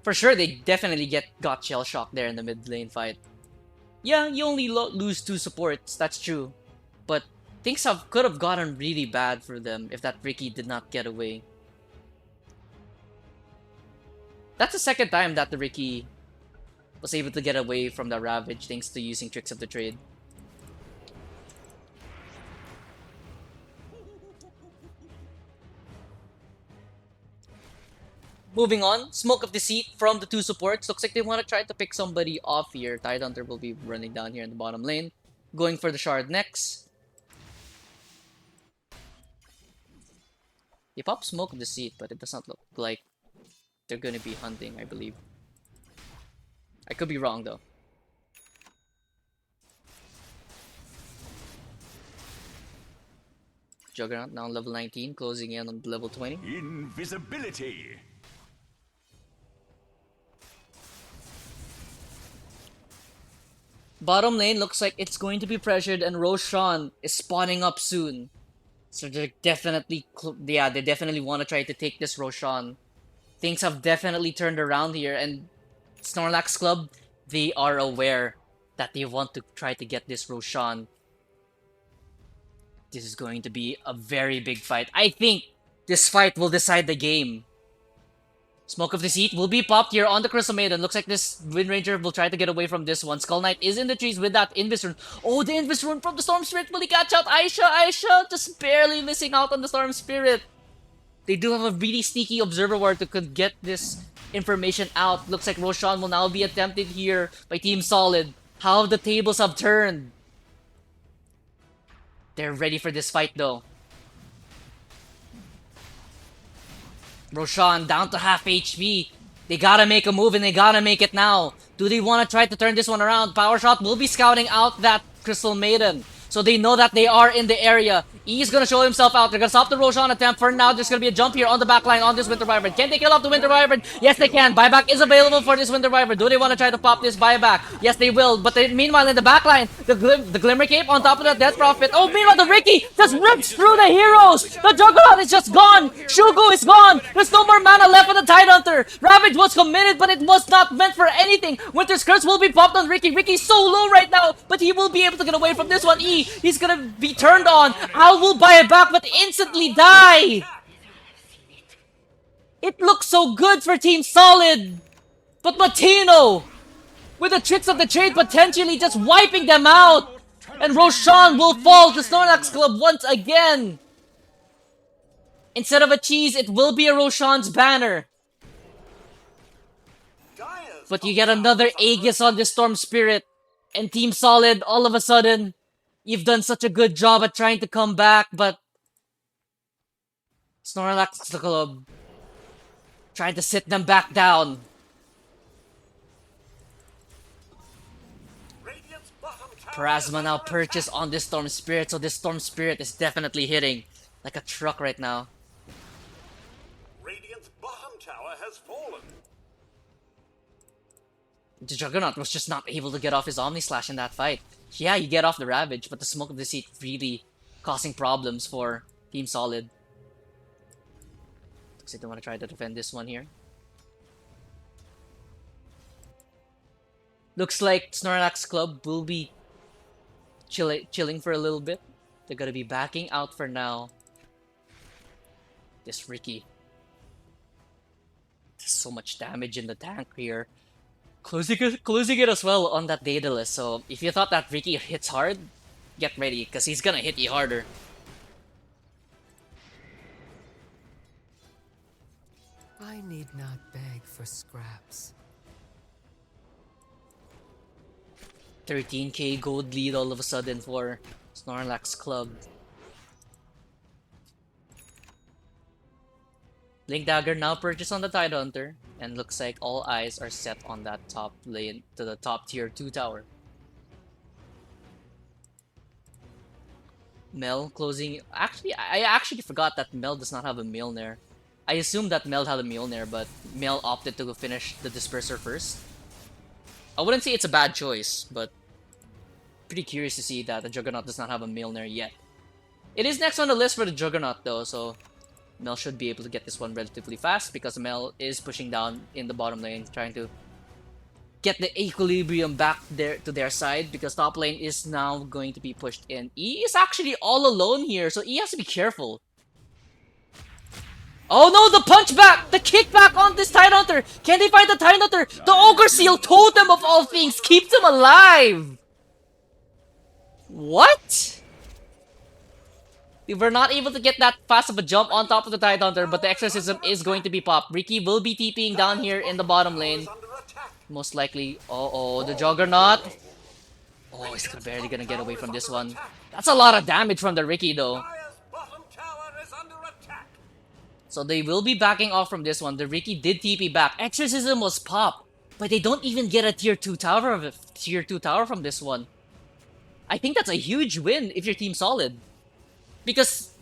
For sure, they definitely got shell shocked there in the mid lane fight. Yeah, you only lose 2 supports, that's true. But things could have gotten really bad for them if that Ricky did not get away. That's the second time that the Ricky was able to get away from the Ravage thanks to using Tricks of the Trade. Moving on, Smoke of Deceit from the 2 supports. Looks like they want to try to pick somebody off here. Tidehunter will be running down here in the bottom lane. Going for the Shard next. He popped Smoke of Deceit, but it does not look like they're going to be hunting, I believe. I could be wrong, though. Juggernaut now level 19, closing in on level 20. Invisibility. Bottom lane looks like it's going to be pressured, and Roshan is spawning up soon. So they're definitely, they definitely want to try to take this Roshan. Things have definitely turned around here, and Snorlax Club, they are aware that they want to try to get this Roshan. This is going to be a very big fight. I think this fight will decide the game. Smoke of Deceit will be popped here on the Crystal Maiden. Looks like this Wind Ranger will try to get away from this one. Skull Knight is in the trees with that Invis Rune. Oh, the Invis Rune from the Storm Spirit. Will he catch out Aisha? Just barely missing out on the Storm Spirit. They do have a really sneaky Observer Ward to could get this information out. Looks like Roshan will now be attempted here by Team Solid. How the tables have turned. They're ready for this fight though. Roshan down to half HP. They gotta make a move and they gotta make it now. Do they want to try to turn this one around? Power Shot will be scouting out that Crystal Maiden. So they know that they are in the area. E is gonna show himself out. They're gonna stop the Roshan attempt. For now, there's gonna be a jump here on the backline on this Winter Wyvern. Can they kill off the Winter Wyvern? Yes, they can. Buyback is available for this Winter Wyvern. Do they want to try to pop this buyback? Yes, they will. But meanwhile, in the backline, the Glimmer Cape on top of the Death Prophet. Oh, meanwhile, the Ricky just rips through the heroes. The Juggernaut is just gone. Shugu is gone. There's no more mana left for the Tidehunter. Ravage was committed, but it was not meant for anything. Winter's Curse will be popped on Ricky. Ricky's so low right now, but he will be able to get away from this one. E, he's gonna be turned on. Owl will buy it back, but instantly die. It looks so good for Team Solid, but Matino, with the Tricks of the Trade, potentially just wiping them out. And Roshan will fall to Snorlax Club once again. Instead of a cheese, it will be a Roshan's banner. But you get another Aegis on this Storm Spirit. And Team Solid, all of a sudden, you've done such a good job at trying to come back, but Snorlax Club trying to sit them back down. Parasma now purchased on this Storm Spirit, so this Storm Spirit is definitely hitting like a truck right now. Radiant's bottom tower has fallen. The Juggernaut was just not able to get off his Omni Slash in that fight. Yeah, you get off the Ravage, but the Smoke of Deceit really causing problems for Team Solid. Looks like they want to try to defend this one here. Looks like Snorlax Club will be chilling for a little bit. They're gonna be backing out for now. This Ricky. There's so much damage in the tank here. Closing it as well on that Daedalus. So if you thought that Ricky hits hard, get ready, because he's gonna hit you harder. I need not beg for scraps. 13k gold lead all of a sudden for Snorlax Club. Blink Dagger now purchased on the Tidehunter, and looks like all eyes are set on that top lane to the top tier 2 tower. Mel closing. Actually, I actually forgot that Mel does not have a Mjolnir. I assumed that Mel had a Mjolnir, but Mel opted to finish the Disperser first. I wouldn't say it's a bad choice, but pretty curious to see that the Juggernaut does not have a Mjolnir yet. It is next on the list for the Juggernaut though, so Mel should be able to get this one relatively fast because Mel is pushing down in the bottom lane, trying to get the equilibrium back there to their side because top lane is now going to be pushed in. E is actually all alone here, so E has to be careful. Oh no, the punch back! The kickback on this Tidehunter! Can they find the Tidehunter? The Ogre Seal Totem of all things keeps him alive! What? We were not able to get that fast of a jump on top of the Tidehunter, but the Exorcism is going to be popped. Riki will be TPing down here in the bottom lane. Most likely. Uh-oh, the Juggernaut. Oh, he's barely gonna get away from this one. That's a lot of damage from the Riki though. So they will be backing off from this one. The Riki did TP back. Exorcism was popped, but they don't even get a tier 2 tower from this one. I think that's a huge win if your team's solid. Because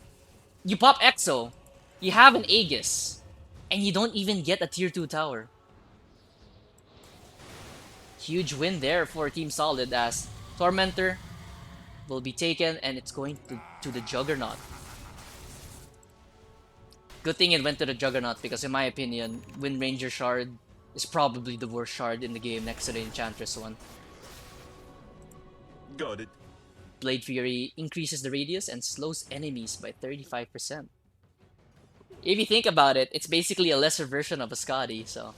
you pop Exo, you have an Aegis, and you don't even get a tier 2 tower. Huge win there for Team Solid as Tormentor will be taken and it's going to the Juggernaut. Good thing it went to the Juggernaut because in my opinion, Wind Ranger Shard is probably the worst shard in the game next to the Enchantress one. Got it. Blade Fury increases the radius and slows enemies by 35%. If you think about it, it's basically a lesser version of a Scotty, so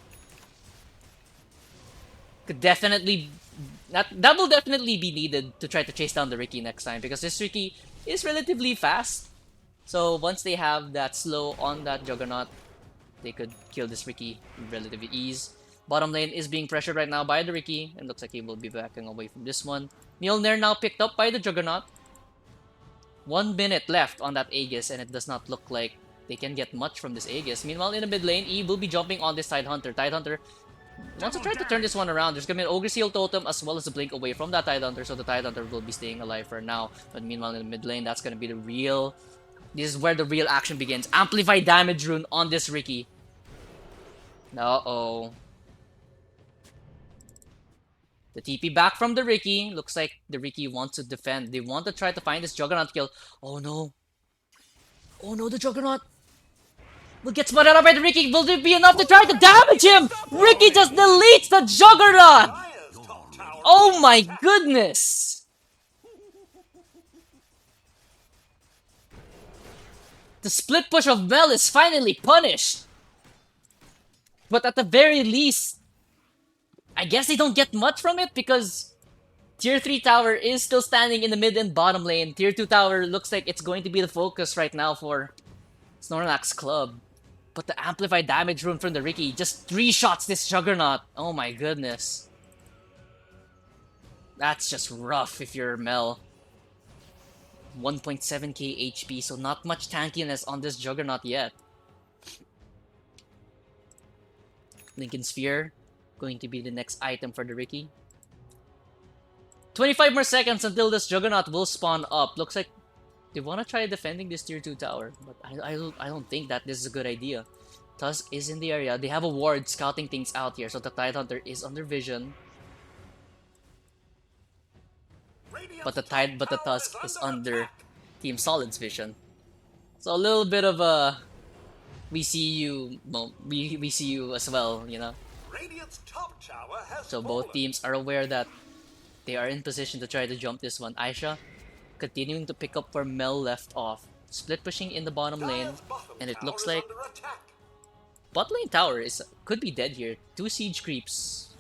could definitely that will definitely be needed to try to chase down the Riki next time because this Riki is relatively fast. So once they have that slow on that Juggernaut, they could kill this Riki with relative ease. Bottom lane is being pressured right now by the Riki, and looks like he will be backing away from this one. Mjolnir now picked up by the Juggernaut. 1 minute left on that Aegis, and it does not look like they can get much from this Aegis. Meanwhile, in the mid lane, E will be jumping on this Tidehunter. Tidehunter wants to try to turn this one around. There's gonna be an Ogre Seal Totem as well as a Blink away from that Tidehunter, so the Tidehunter will be staying alive for now. But meanwhile, in the mid lane, that's gonna be the real... This is where the real action begins. Amplify damage rune on this Riki. Uh-oh. The TP back from the Riki. Looks like the Riki wants to defend. They want to try to find this Juggernaut kill. Oh no. Oh no, the Juggernaut will get spotted out by the Riki. Will there be enough to try to damage him? Riki just deletes the Juggernaut! Oh my goodness! The split push of Mel is finally punished! But at the very least, I guess they don't get much from it because Tier 3 tower is still standing in the mid and bottom lane. Tier 2 tower looks like it's going to be the focus right now for Snorlax Club. But the amplified damage rune from the Riki just 3-shots this Juggernaut. Oh my goodness. That's just rough if you're Mel. 1.7k HP, so not much tankiness on this Juggernaut yet. Lincoln Sphere going to be the next item for the Riki. 25 more seconds until this Juggernaut will spawn up. Looks like they want to try defending this tier 2 tower, but I don't think that this is a good idea. Tusk is in the area. They have a ward scouting things out here, so the Tidehunter is under vision. But the Tusk is under Team Solid's vision. So a little bit of a we see you, well, we see you as well, you know. So both teams are aware that they are in position to try to jump this one. Aisha continuing to pick up where Mel left off. Split pushing in the bottom lane, and it looks like bot lane tower could be dead here. 2 siege creeps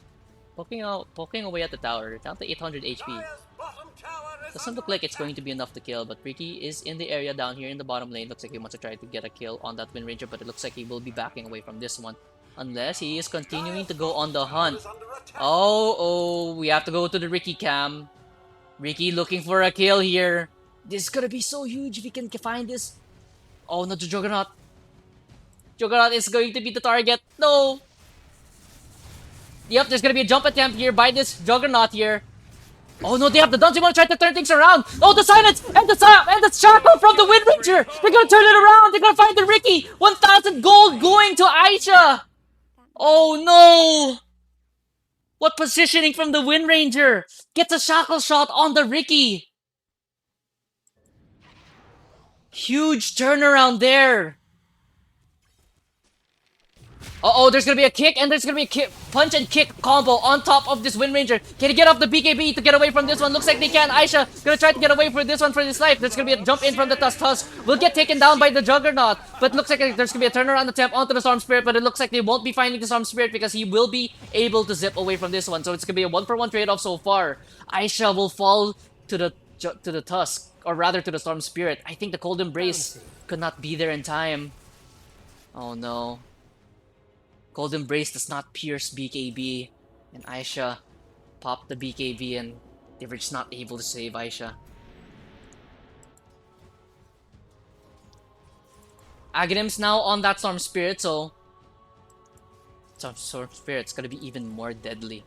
poking away at the tower, down to 800 HP. Dire's bottom tower is Doesn't under look like it's attack. going to be enough to kill, but Ricky is in the area down here in the bottom lane. Looks like he wants to try to get a kill on that Wind Ranger, but it looks like he will be backing away from this one. Unless he is continuing to go on the hunt. Is under attack. Oh, we have to go to the Ricky cam. Ricky looking for a kill here. This is gonna be so huge if he can find this. Oh no, the Juggernaut. Juggernaut is going to be the target. No! Yep, there's gonna be a jump attempt here by this Juggernaut here. Oh no, they have the Duns. They want to try to turn things around. Oh, the silence and the shackle from the Wind Ranger. They're gonna turn it around. They're gonna find the Ricky. 1,000 gold going to Aisha. Oh no! What positioning from the Wind Ranger? Gets a shackle shot on the Ricky. Huge turnaround there. Uh-oh, there's gonna be a kick, and there's gonna be a kick, punch and kick combo on top of this Wind Ranger. Can he get off the BKB to get away from this one? Looks like they can. Aisha gonna try to get away from this one for his life. There's gonna be a jump in from the Tusk. Will get taken down by the Juggernaut. But looks like there's gonna be a turnaround attempt onto the Storm Spirit, but it looks like they won't be finding the Storm Spirit because he will be able to zip away from this one. So it's gonna be a 1-for-1 trade-off so far. Aisha will fall to the Tusk, or rather to the Storm Spirit. I think the Cold Embrace could not be there in time. Oh no. Cold Embrace does not pierce BKB, and Aisha popped the BKB, and they were just not able to save Aisha. Aghanim's now on that Storm Spirit, so Storm Spirit's gonna be even more deadly.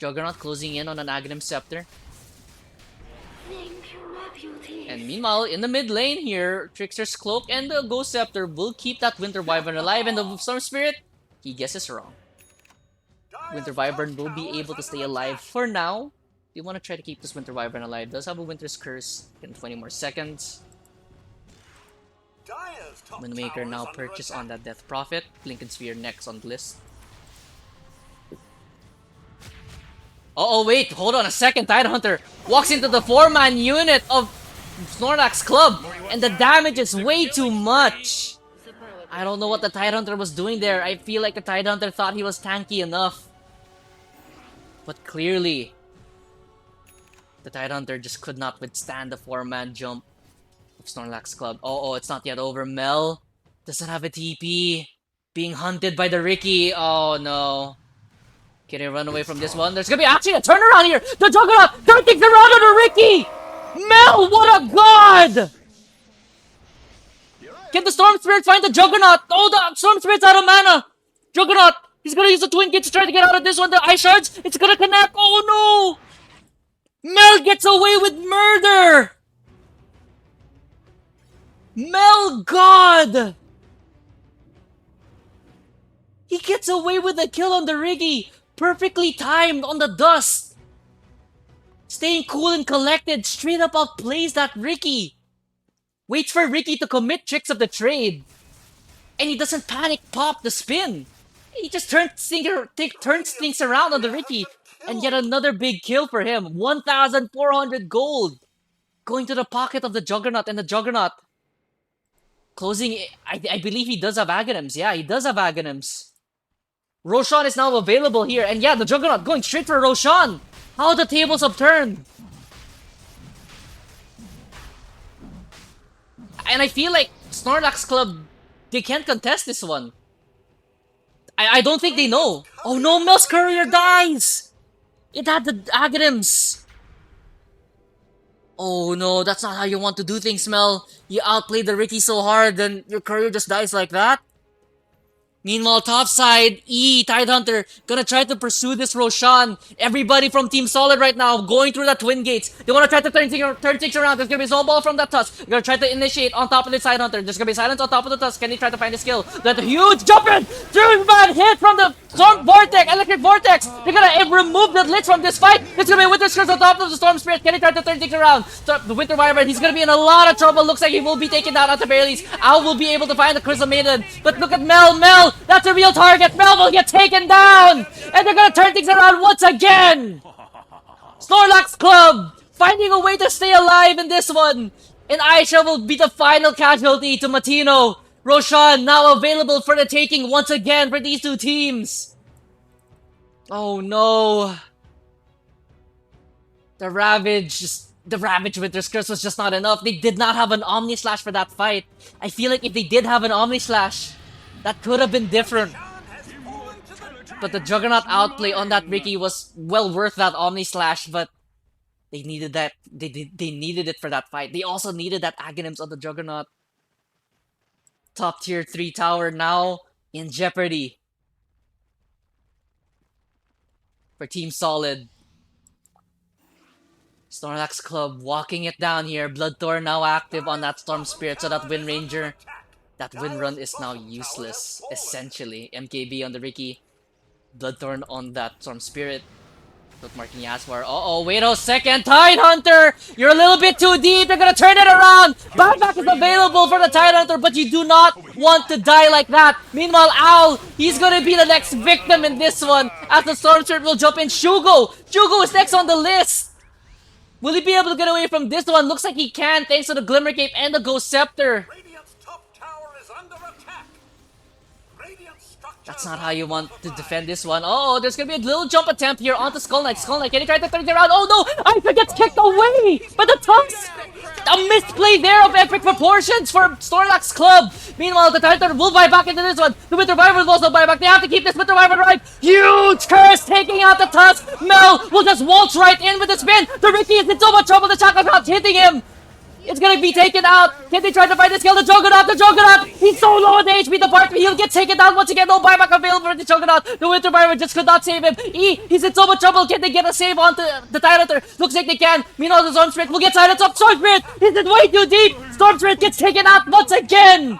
Juggernaut closing in on an Aghanim Scepter. And meanwhile, in the mid lane here, Trickster's Cloak and the Ghost Scepter will keep that Winter Wyvern alive, and the Storm Spirit, he guesses wrong. Winter Wyvern will be able to stay alive for now. We want to try to keep this Winter Wyvern alive. Does have a Winter's Curse in 20 more seconds. Dire's top Windmaker tower now is under purchase attack. on that Death Prophet. Blinken Sphere next on the list. Oh wait, hold on a second. Tidehunter walks into the 4-man unit of Snorlax Club, and the damage is way too much. I don't know what the Tidehunter was doing there. I feel like the Tidehunter thought he was tanky enough. But clearly, the Tidehunter just could not withstand the 4-man jump of Snorlax Club. Oh, it's not yet over. Mel doesn't have a TP. Being hunted by the Ricky. Oh no. Can he run away from this one? There's gonna be actually a turnaround here! The Juggernaut turning around on the Ricky! Mel, what a god! Can the Storm Spirit find the Juggernaut? Oh, the Storm Spirit's out of mana! Juggernaut! He's gonna use the Twin Gate to try to get out of this one. The Ice Shards! It's gonna connect! Oh no! Mel gets away with murder! Mel, god! He gets away with a kill on the Riggy! Perfectly timed on the dust! Staying cool and collected, straight up outplays that Ricky! Waits for Ricky to commit tricks of the trade. And he doesn't panic pop the spin. He just turns things around on the Ricky. And yet another big kill for him. 1,400 gold. Going to the pocket of the Juggernaut, and the Juggernaut closing. I believe he does have Aghanims. Yeah, he does have Aghanims. Roshan is now available here, and yeah, the Juggernaut going straight for Roshan. How the tables have turned. And I feel like Snorlax Club, they can't contest this one. I don't think they know. Oh no, Mel's Courier dies! It had the Aghanims. Oh no, that's not how you want to do things, Mel. You outplayed the Ricky so hard, then your Courier just dies like that. Meanwhile, topside, Tidehunter gonna try to pursue this Roshan. Everybody from Team Solid right now going through the Twin Gates. They wanna try to turn things around. There's gonna be a snowball from that Tusk. They're gonna try to initiate on top of the Tidehunter. There's gonna be silence on top of the Tusk. Can he try to find a skill? That huge jump in! 3-man hit from the Storm Vortex, Electric Vortex. They're gonna remove the Lich from this fight. There's gonna be a Winter Curse on top of the Storm Spirit. Can he try to turn things around? The Winter Wyvern, he's gonna be in a lot of trouble. Looks like he will be taken down at the very least. Al will be able to find the Crystal Maiden. But look at Mel. That's a real target. Mel will get taken down! And they're gonna turn things around once again! Snorlax Club finding a way to stay alive in this one! And Aisha will be the final casualty to Matino. Roshan now available for the taking once again for these two teams. Oh no. The Ravage Winter's Curse was just not enough. They did not have an Omni Slash for that fight. I feel like if they did have an Omni Slash, that could have been different. But the Juggernaut outplay on that Ricky was well worth that Omni Slash, but they needed that. They needed it for that fight. They also needed that Aghanims on the Juggernaut. Top tier 3 tower now in jeopardy for Team Solid. Snorlax Club walking it down here. Bloodthorn now active on that Storm Spirit, so that Wind Ranger, that Wind Run is now useless, essentially. MKB on the Ricky. Bloodthorn on that Storm Spirit. Look, marking Yaswar. Uh-oh, wait a second. Tidehunter! You're a little bit too deep. You're gonna turn it around. Buyback is available for the Tidehunter, but you do not want to die like that. Meanwhile, Owl, he's gonna be the next victim in this one. As the Storm Spirit will jump in. Shugo! Shugo is next on the list. Will he be able to get away from this one? Looks like he can, thanks to the Glimmer Cape and the Ghost Scepter. Radiant's top tower is under attack. Radiant structures That's not how you want to defend this one. Oh, there's gonna be a little jump attempt here onto Skull Knight. Skull Knight, can he try to turn it around? Oh no! Ica gets kicked away by the Tonks! A misplay there of epic proportions for Snorlax Club. Meanwhile, the Titan will buy back into this one. The Winter Wyvern will also buy back. They have to keep this Winter Wyvern right. Huge curse taking out the Tusk. Mel will just waltz right in with the spin. The Ricky is in so much trouble. The Chakra Cloud's hitting him. It's gonna be taken out. Can they try to find this kill? The Juggernaut, the Juggernaut! He's so low on the HP, the part he'll get taken down once again. No buyback available for the Juggernaut. The Winter Wyvern just could not save him. He's in so much trouble. Can they get a save onto the Tyranitar? Looks like they can. Meanwhile, the Storm Spirit will get silenced up. Storm Spirit! He's in way too deep! Storm Spirit gets taken out once again!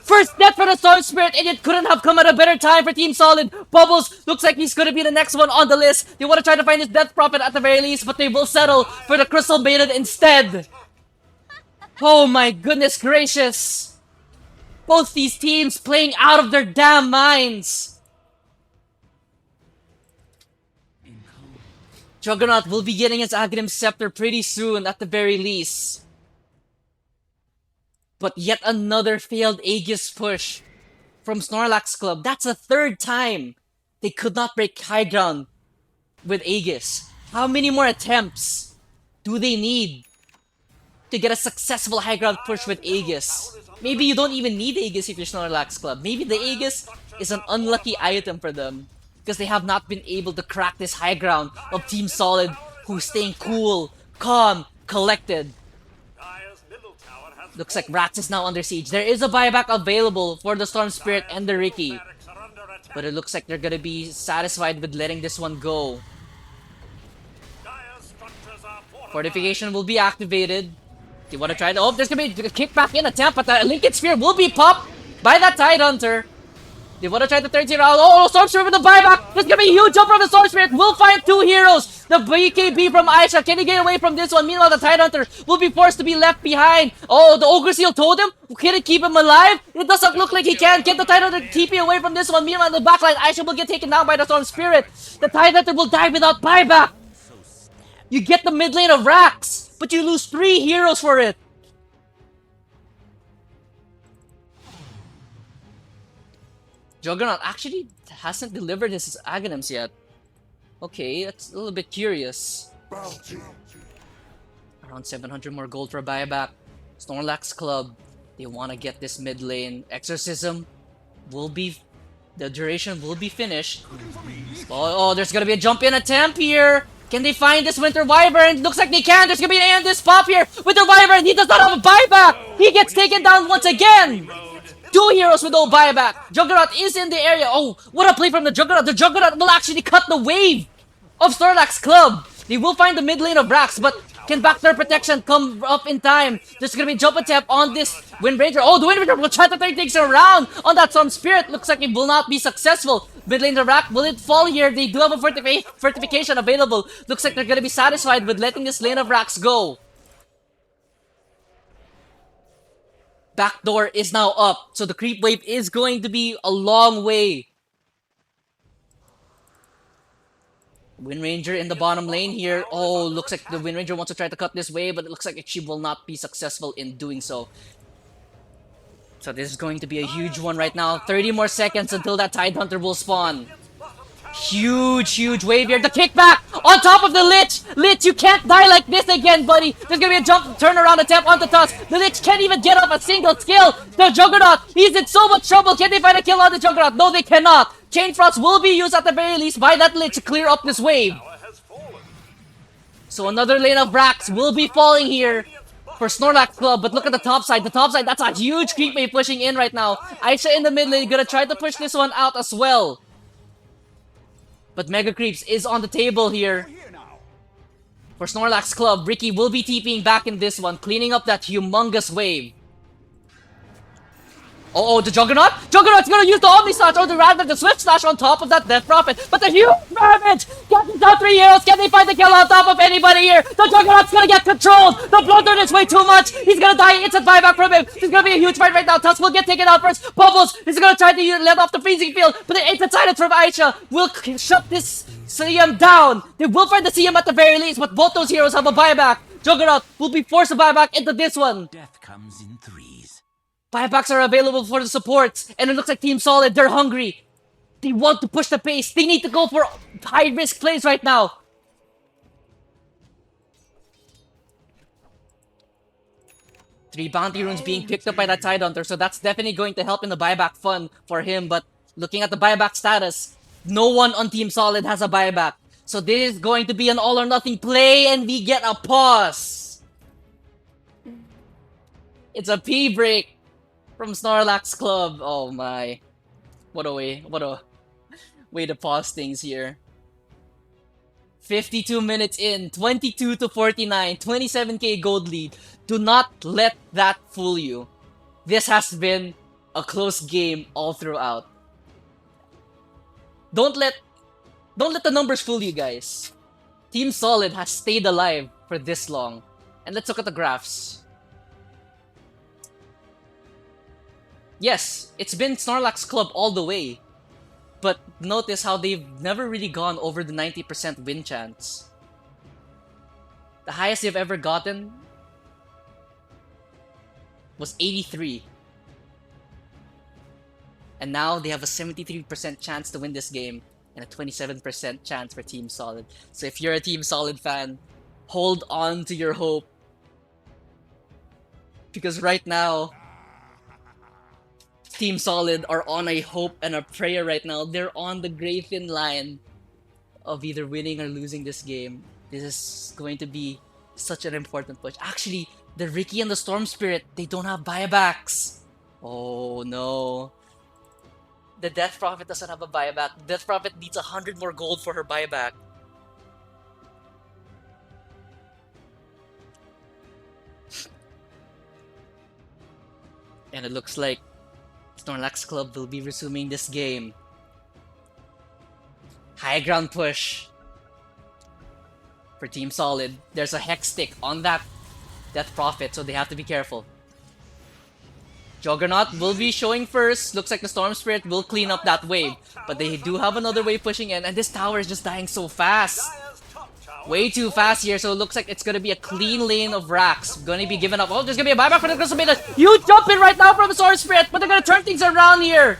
First death for the Storm Spirit, and it couldn't have come at a better time for Team Solid. Bubbles looks like he's gonna be the next one on the list. They want to try to find his Death Prophet at the very least, but they will settle for the Crystal Maiden instead. Oh my goodness gracious! Both these teams playing out of their damn minds! Juggernaut will be getting his Aghanim Scepter pretty soon at the very least. But yet another failed Aegis push from Snorlax Club. That's the third time they could not break high ground with Aegis. How many more attempts do they need to get a successful high ground push with Aegis? Maybe you don't even need Aegis if you're Snorlax Club. Maybe the Aegis is an unlucky item for them because they have not been able to crack this high ground of Team Solid, who's staying cool, calm, collected. Looks like Rats is now under siege. There is a buyback available for the Storm Spirit and the Ricky, but it looks like they're gonna be satisfied with letting this one go. Fortification will be activated. They want to try to... Oh, there's going to be a kickback in attempt, but the Lincoln Sphere will be popped by that Tidehunter. They want to try the 13 round. Oh, Storm Spirit with the buyback. There's going to be a huge jump from the Storm Spirit. We'll find two heroes. The BKB from Aisha. Can he get away from this one? Meanwhile, the Tidehunter will be forced to be left behind. Oh, the Ogre Seal Totem. Can it keep him alive? It doesn't look like he can. Get the Tidehunter TP away from this one. Meanwhile, in the backline, Aisha will get taken down by the Storm Spirit. The Tidehunter will die without buyback. You get the mid lane of Rax, but you lose 3 heroes for it. Juggernaut actually hasn't delivered his Aghanims yet. Okay, that's a little bit curious. Bounty. Around 700 more gold for a buyback. Snorlax Club, they want to get this mid lane. Exorcism will be... The duration will be finished. Oh, there's gonna be a jump in attempt here. Can they find this Winter Wyvern? Looks like they can. There's gonna be an this pop here. Winter Wyvern, he does not have a buyback. He gets taken down once again. 2 heroes with no buyback. Juggernaut is in the area. Oh, what a play from the Juggernaut. The Juggernaut will actually cut the wave of Snorlax Club. They will find the mid lane of Rax, but can backdoor protection come up in time? There's gonna be a jump attempt on this Wind Ranger. Oh, the Wind Ranger will try to turn things around on that Storm Spirit. Looks like it will not be successful. Mid lane of Rax, will it fall here? They do have a fortification available. Looks like they're gonna be satisfied with letting this lane of Rax go. Backdoor is now up, so the creep wave is going to be a long way. Wind Ranger in the bottom lane here. Oh, looks like the Wind Ranger wants to try to cut this wave, but it looks like she will not be successful in doing so. So this is going to be a huge one right now. 30 more seconds until that Tidehunter will spawn. Huge wave here. The kickback on top of the Lich. Lich, you can't die like this again, buddy. There's gonna be a jump turnaround attempt on the Tusk. The Lich can't even get up a single skill. The Juggernaut, he's in so much trouble. Can they find a kill on the Juggernaut? No, they cannot. Chain Frost will be used at the very least by that Lich to clear up this wave. So another lane of Brax will be falling here for Snorlax Club, but look at the top side. The top side, that's a huge creep wave pushing in right now. Aisha in the mid lane, gonna try to push this one out as well. But Mega Creeps is on the table here for Snorlax Club. Ricky will be TPing back in this one, cleaning up that humongous wave. Oh, the Juggernaut? Juggernaut's gonna use the Omni Slash, or rather the Swift Slash on top of that Death Prophet. But the huge damage! Captain's down 3 heroes. Can they find the kill on top of anybody here? The Juggernaut's gonna get controlled. The Bloodthird is way too much. He's gonna die. It's a buyback from him. There's gonna be a huge fight right now. Tusk will get taken out first. Bubbles is gonna try to let off the freezing field, but the instant silence from Aisha will shut this CM down. They will find the CM at the very least, but both those heroes have a buyback. Juggernaut will be forced to buy back into this one. Death comes in threes. Buybacks are available for the supports, and it looks like Team Solid, they're hungry. They want to push the pace. They need to go for high-risk plays right now. Three bounty runes being picked up by that Tidehunter, so that's definitely going to help in the buyback fun for him. But looking at the buyback status, no one on Team Solid has a buyback. So this is going to be an all-or-nothing play, and we get a pause. It's a P break from Snorlax Club. Oh my. What a way to pause things here. 52 minutes in, 22 to 49, 27k gold lead. Do not let that fool you. This has been a close game all throughout. Don't let the numbers fool you guys. Team Solid has stayed alive for this long. And let's look at the graphs. Yes, it's been Snorlax Club all the way. But notice how they've never really gone over the 90% win chance. The highest they've ever gotten was 83. And now they have a 73% chance to win this game and a 27% chance for Team Solid. So if you're a Team Solid fan, hold on to your hope. Because right now, Team Solid are on a hope and a prayer right now. They're on the gray thin line of either winning or losing this game. This is going to be such an important push. Actually, the Ricky and the Storm Spirit, they don't have buybacks. Oh no. The Death Prophet doesn't have a buyback. Death Prophet needs 100 more gold for her buyback. And it looks like Snorlax Club will be resuming this game. High ground push for Team Solid. There's a Hex Stick on that Death Prophet, so they have to be careful. Juggernaut will be showing first. Looks like the Storm Spirit will clean up that wave. But they do have another wave pushing in, and this tower is just dying so fast. Way too fast here, so it looks like it's gonna be a clean lane of racks. Gonna be given up. Oh, there's gonna be a buyback for the Crystal Maiden. Huge jump in right now from the Storm Spirit, but they're gonna turn things around here.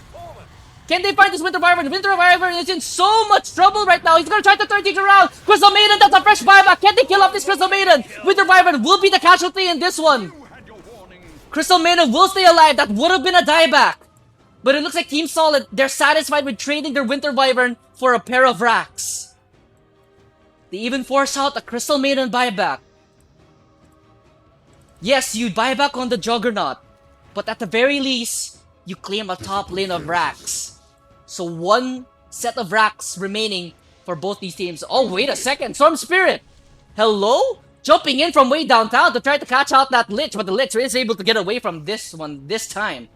Can they find this Winter Wyvern? Winter Wyvern is in so much trouble right now. He's gonna try to turn things around. Crystal Maiden, that's a fresh buyback. Can they kill off this Crystal Maiden? Winter Wyvern will be the casualty in this one. Crystal Maiden will stay alive. That would have been a dieback. But it looks like Team Solid, they're satisfied with trading their Winter Wyvern for a pair of racks. They even force out a Crystal Maiden buyback. Yes, you buy back on the Juggernaut, but at the very least, you claim a top lane of racks. So one set of racks remaining for both these teams. Oh, wait a second. Storm Spirit. Hello? Jumping in from way downtown to try to catch out that Lich, but the Lich is able to get away from this one this time.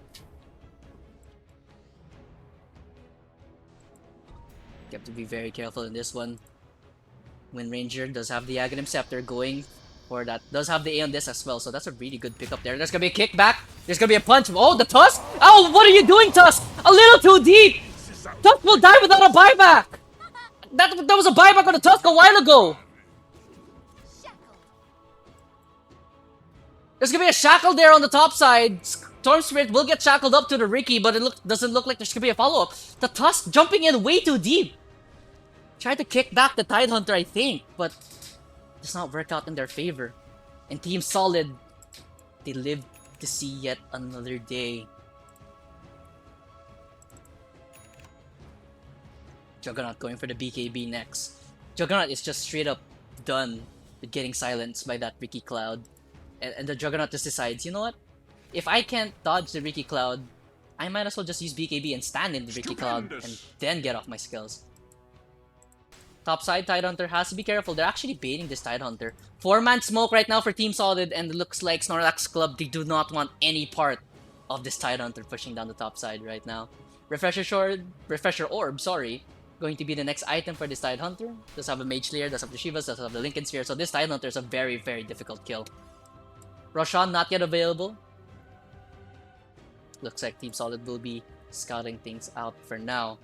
You have to be very careful in this one. Wind Ranger does have the Aghanim Scepter going for that. Does have the A on this as well, so that's a really good pickup there. There's gonna be a kickback. There's gonna be a punch. Oh, the Tusk! Oh, what are you doing, Tusk? A little too deep! Tusk will die without a buyback! That was a buyback on the Tusk a while ago! There's gonna be a shackle there on the top side. Storm Spirit will get shackled up to the Ricky, but it doesn't look like there's gonna be a follow-up. The Tusk jumping in way too deep. Tried to kick back the Tidehunter, I think, but does not work out in their favor. And Team Solid, they live to see yet another day. Juggernaut going for the BKB next. Juggernaut is just straight up done with getting silenced by that Ricky Cloud. And the Juggernaut just decides, you know what? If I can't dodge the Ricky Cloud, I might as well just use BKB and stand in the Ricky Cloud and then get off my skills. Topside Tidehunter has to be careful. They're actually baiting this Tidehunter. 4-man smoke right now for Team Solid, and it looks like Snorlax Club, they do not want any part of this Tidehunter pushing down the top side right now. Refresher Orb, sorry, going to be the next item for this Tidehunter. Does have a Mage Slayer, does have the Shivas, does have the Lincoln Sphere, so this Tidehunter is a very, very difficult kill. Roshan not yet available. Looks like Team Solid will be scouting things out for now.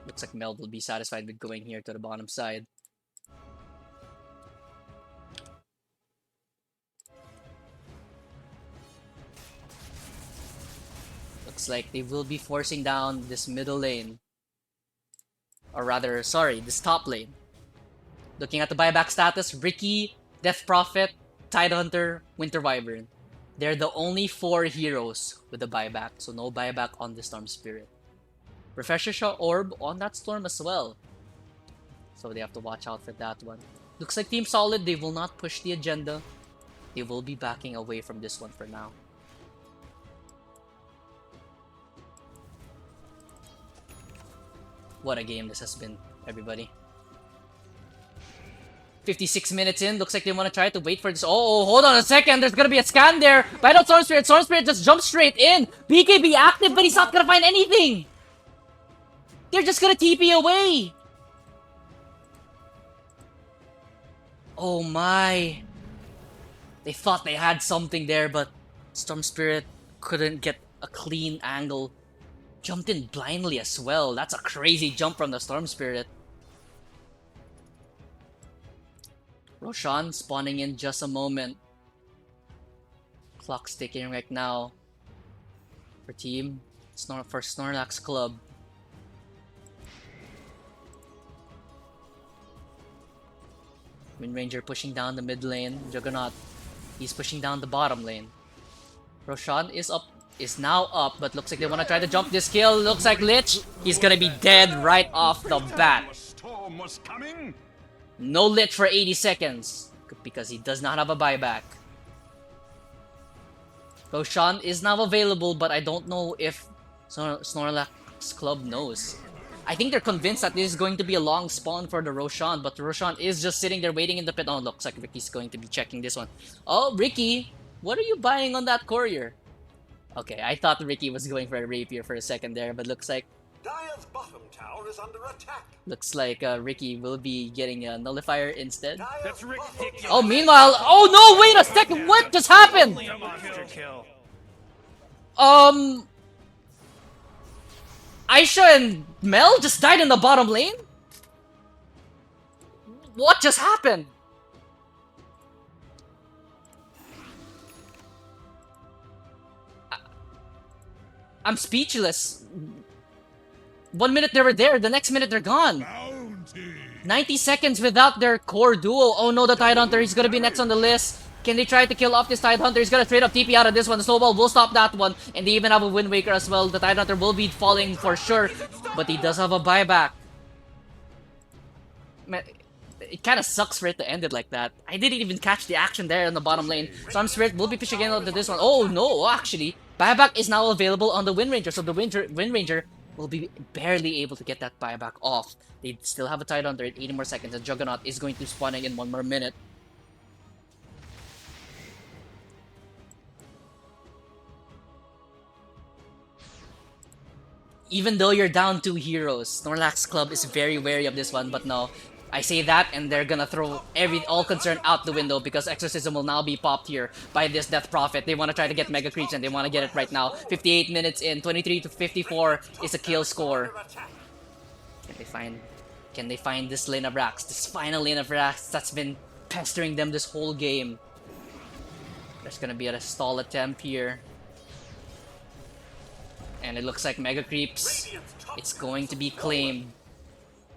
Looks like Mel will be satisfied with going here to the bottom side. Looks like they will be forcing down this middle lane. Or rather, sorry, this top lane. Looking at the buyback status, Ricky, Death Prophet, Tidehunter, Winter Wyvern. They're the only 4 heroes with a buyback, so no buyback on the Storm Spirit. Refresher Shot Orb on that Storm as well. So they have to watch out for that one. Looks like Team Solid, they will not push the agenda. They will be backing away from this one for now. What a game this has been, everybody. 56 minutes in, looks like they want to try to wait for this. Oh, hold on a second, there's gonna be a scan there. By the Storm Spirit, Storm Spirit just jumps straight in. BKB active, but he's not gonna find anything. They're just gonna TP away. Oh my. They thought they had something there, but Storm Spirit couldn't get a clean angle. Jumped in blindly as well. That's a crazy jump from the Storm Spirit. Roshan spawning in just a moment. Clock's ticking right now for Snorlax Club. Wind Ranger pushing down the mid lane. Juggernaut, he's pushing down the bottom lane. Roshan is now up, but looks like they want to try to jump this kill. Looks like Lich, he's gonna be dead right off the bat. No Lich for 80 seconds because he does not have a buyback. Roshan is now available, but I don't know if Snorlax Club knows. I think they're convinced that this is going to be a long spawn for the Roshan, but the Roshan is just sitting there waiting in the pit. Oh, looks like Ricky's going to be checking this one. Oh, Ricky, what are you buying on that courier? Okay, I thought Ricky was going for a rapier for a second there, but looks like Dire's bottom tower is under attack. Ricky will be getting a nullifier instead. That's Rick. Oh, meanwhile, oh no, wait a second, what just happened? Aisha and Mel just died in the bottom lane? What just happened? I'm speechless. 1 minute they were there, the next minute they're gone. 90 seconds without their core duo. Oh no, the Tidehunter is gonna be next on the list. Can they try to kill off this Tidehunter? He's gonna straight up TP out of this one. The Snowball will stop that one. And they even have a Wind Waker as well. The Tidehunter will be falling for sure. But he does have a buyback. Man, it kind of sucks for it to end it like that. I didn't even catch the action there in the bottom lane. Storm Spirit will be pushing in onto this one. Oh no, actually. Buyback is now available on the Wind Ranger. So the Wind Ranger will be barely able to get that buyback off. They still have a Tidehunter at 80 more seconds. And Juggernaut is going to spawn in 1 more minute. Even though you're down 2 heroes, Snorlax Club is very wary of this one, but no. I say that and they're gonna throw all concern out the window because Exorcism will now be popped here by this Death Prophet. They want to try to get Mega Creeps and they want to get it right now. 58 minutes in, 23 to 54 is a kill score. Can they find this lane of Rax? This final lane of Rax that's been pestering them this whole game. There's gonna be a stall attempt here. And it looks like Mega Creeps. Radiant's top It's going to be barracks have fallen. claimed.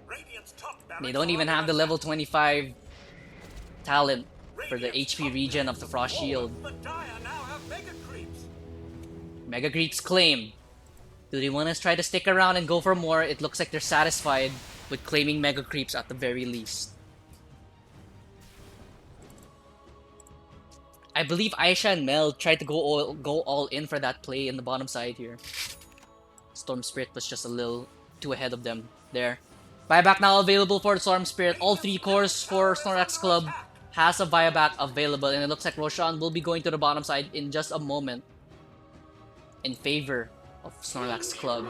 Radiant's top They barracks don't are even under have the level attack. 25 talent for the Radiant's HP top regen of barracks the have Frost fallen. Shield. The Dire now have Mega Creeps. Mega Creeps claimed. Do they want to try to stick around and go for more? It looks like they're satisfied with claiming Mega Creeps at the very least. I believe Aisha and Mel tried to go all in for that play in the bottom side here. Storm Spirit was just a little too ahead of them there. Buyback now available for Storm Spirit. All 3 cores for Snorlax Club has a buyback available, and it looks like Roshan will be going to the bottom side in just a moment in favor of Snorlax Club.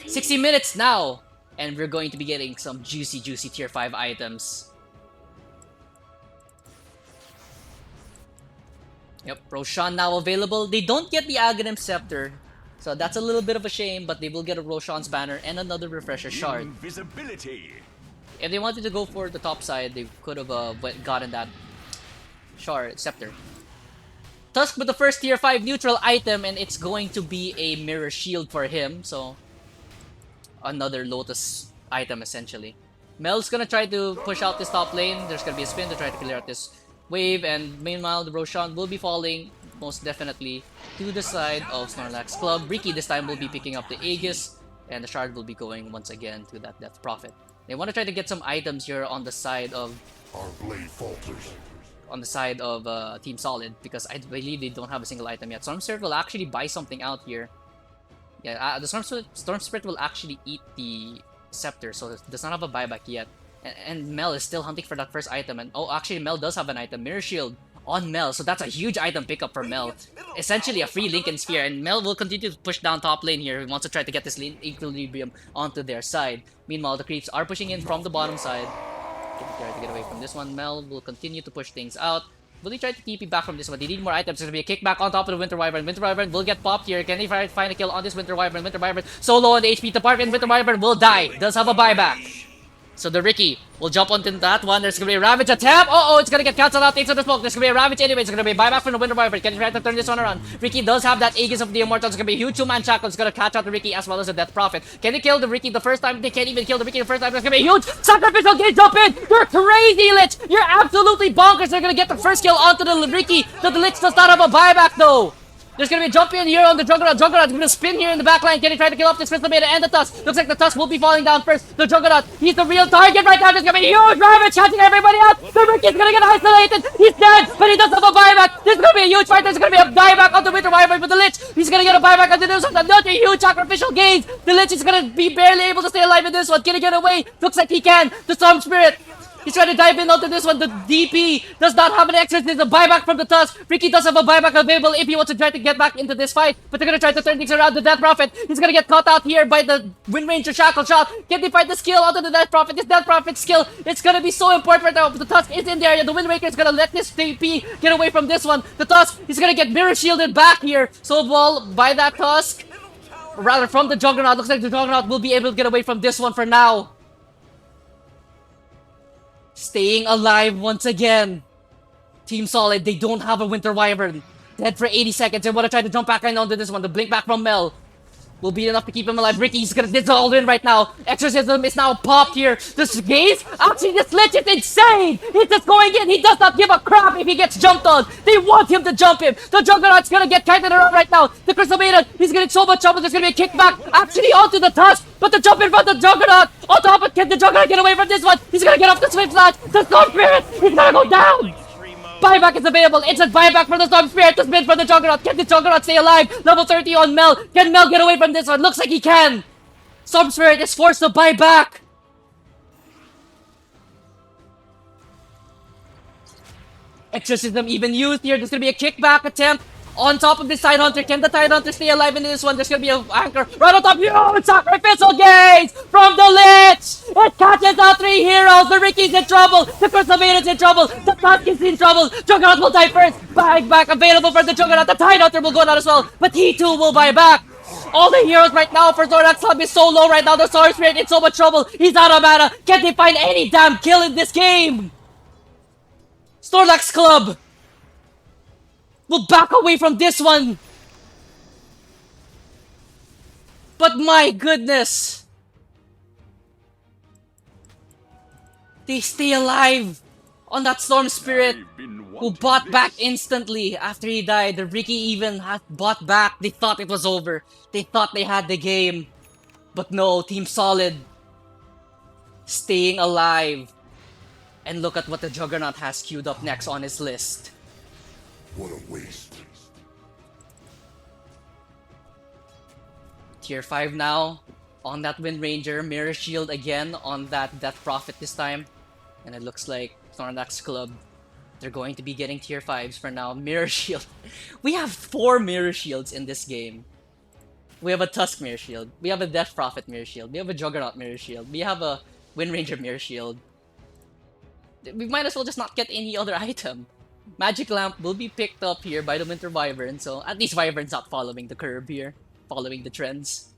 60 minutes now, and we're going to be getting some juicy tier 5 items. Yep, Roshan now available. They don't get the Aghanim Scepter, so that's a little bit of a shame, but they will get a Roshan's Banner and another Refresher Shard. Invisibility. If they wanted to go for the top side, they could have gotten that Shard Scepter. Tusk with the first tier 5 neutral item, and it's going to be a Mirror Shield for him, so another Lotus item essentially. Mel's gonna try to push out this top lane. There's gonna be a spin to try to clear out this wave, and meanwhile the Roshan will be falling most definitely to the side of Snorlax Club. Ricky this time will be picking up the Aegis, and the Shard will be going once again to that Death Prophet. They want to try to get some items here on the side of Our blade falters. Team Solid, because I believe they don't have a single item yet. Storm Spirit will actually buy something out here. Yeah, the Storm Spirit will actually eat the Scepter, so it does not have a buyback yet. And Mel is still hunting for that first item, and oh, actually Mel does have an item, Mirror Shield on Mel, so that's a huge item pickup for Mel. Essentially a free Lincoln Sphere, and Mel will continue to push down top lane here. He wants to try to get this lane equilibrium onto their side. Meanwhile, the creeps are pushing in from the bottom side. Try to get away from this one. Mel will continue to push things out. Will he try to TP back from this one? They need more items. There's going to be a kickback on top of the Winter Wyvern. Winter Wyvern will get popped here. Can they find a kill on this Winter Wyvern? Winter Wyvern so low on the HP department. Winter Wyvern will die. Does have a buyback. So the Ricky will jump onto that one. There's going to be a Ravage attempt. Oh, it's going to get cancelled out. Takes on the smoke. There's going to be a Ravage anyway. It's going to be a buyback from the Winter Wyvern. Can he try to turn this one around? Ricky does have that Aegis of the Immortals. It's going to be a huge 2-man shackle. It's going to catch out the Ricky as well as the Death Prophet. Can they kill the Ricky the first time? They can't even kill the Ricky the first time. There's going to be a huge sacrificial gate jump in. You're crazy, Lich. You're absolutely bonkers. They're going to get the first kill onto the Ricky. The Lich does not have a buyback though. There's gonna be a jump in here on the Juggernaut. Juggernaut's gonna spin here in the backline. Can he try to kill off this Crystal Maiden and the Tusk? Looks like the Tusk will be falling down first. The Juggernaut, he's the real target right now. There's gonna be a huge Ravage catching everybody out. The Ricky's gonna get isolated. He's dead, but he does have a buyback. There's gonna be a huge fight. There's gonna be a buyback on the Winter Wyvern with the Lich. He's gonna get a buyback on the this one. Not a huge sacrificial gains. The Lich is gonna be barely able to stay alive in this one. Can he get away? Looks like he can. The Storm Spirit, he's trying to dive in onto this one. The DP does not have an exorcism. A buyback from the Tusk. Ricky does have a buyback available if he wants to try to get back into this fight. But they're going to try to turn things around. The Death Prophet, he's going to get caught out here by the Wind Ranger Shackle Shot. Can they find the skill onto the Death Prophet? This Death Prophet skill, it's going to be so important right now. The Tusk is in the area. The Wind Ranger is going to let this DP get away from this one. The Tusk, he's going to get mirror shielded back here. So ball by that Tusk. Or rather, from the Juggernaut. Looks like the Juggernaut will be able to get away from this one for now. Staying alive once again. Team Solid, they don't have a Winter Wyvern. Dead for 80 seconds. They want to try to jump back in onto this one. The blink back from Mel will be enough to keep him alive. Ricky's gonna dissolve in right now. Exorcism is now popped here. This gaze, actually this Lich is insane. He's just going in. He does not give a crap if he gets jumped on. They want him to jump him. The Juggernaut's gonna get kited around right now. The Crystal Maiden, he's getting so much trouble. There's gonna be a kickback actually onto the Tusk. But the jump in front of the Juggernaut. On top of, can the Juggernaut get away from this one? He's gonna get off the Swift Slash. The Storm Spirit, he's gonna go down. Buyback is available. It's a buyback from the Storm Spirit to spin for the Juggernaut. Can the Juggernaut stay alive? Level 30 on Mel. Can Mel get away from this one? Looks like he can. Storm Spirit is forced to buy back. Exorcism even used here. There's gonna be a kickback attempt on top of the Tidehunter. Can the Tidehunter stay alive in this one? There's gonna be an anchor right on top. Huge sacrificial gaze from the Lich. It catches out 3 heroes. The Ricky's in trouble. The Crystal Maiden's in trouble. The Tusk is in trouble. Juggernaut will die first. Buy back available for the Juggernaut. The Tidehunter will go down as well, but he too will buy back. All the heroes right now for Snorlax Club is so low right now. The Storm Spirit in so much trouble. He's out of mana. Can't they find any damn kill in this game? Snorlax Club will back away from this one. But my goodness, they stay alive on that Storm Spirit who bought back instantly after he died. The Ricky even had bought back. They thought it was over. They thought they had the game. But no, Team Solid staying alive. And look at what the Juggernaut has queued up next on his list. What a waste. Tier 5 now on that Wind Ranger. Mirror Shield again on that Death Prophet this time. And it looks like Snorlax Club, they're going to be getting tier 5s for now. Mirror Shield. We have 4 Mirror Shields in this game. We have a Tusk Mirror Shield. We have a Death Prophet Mirror Shield. We have a Juggernaut Mirror Shield. We have a Wind Ranger Mirror Shield. We might as well just not get any other item. Magic Lamp will be picked up here by the Winter Wyvern, so at least Wyvern's not following the curve here. Following the trends.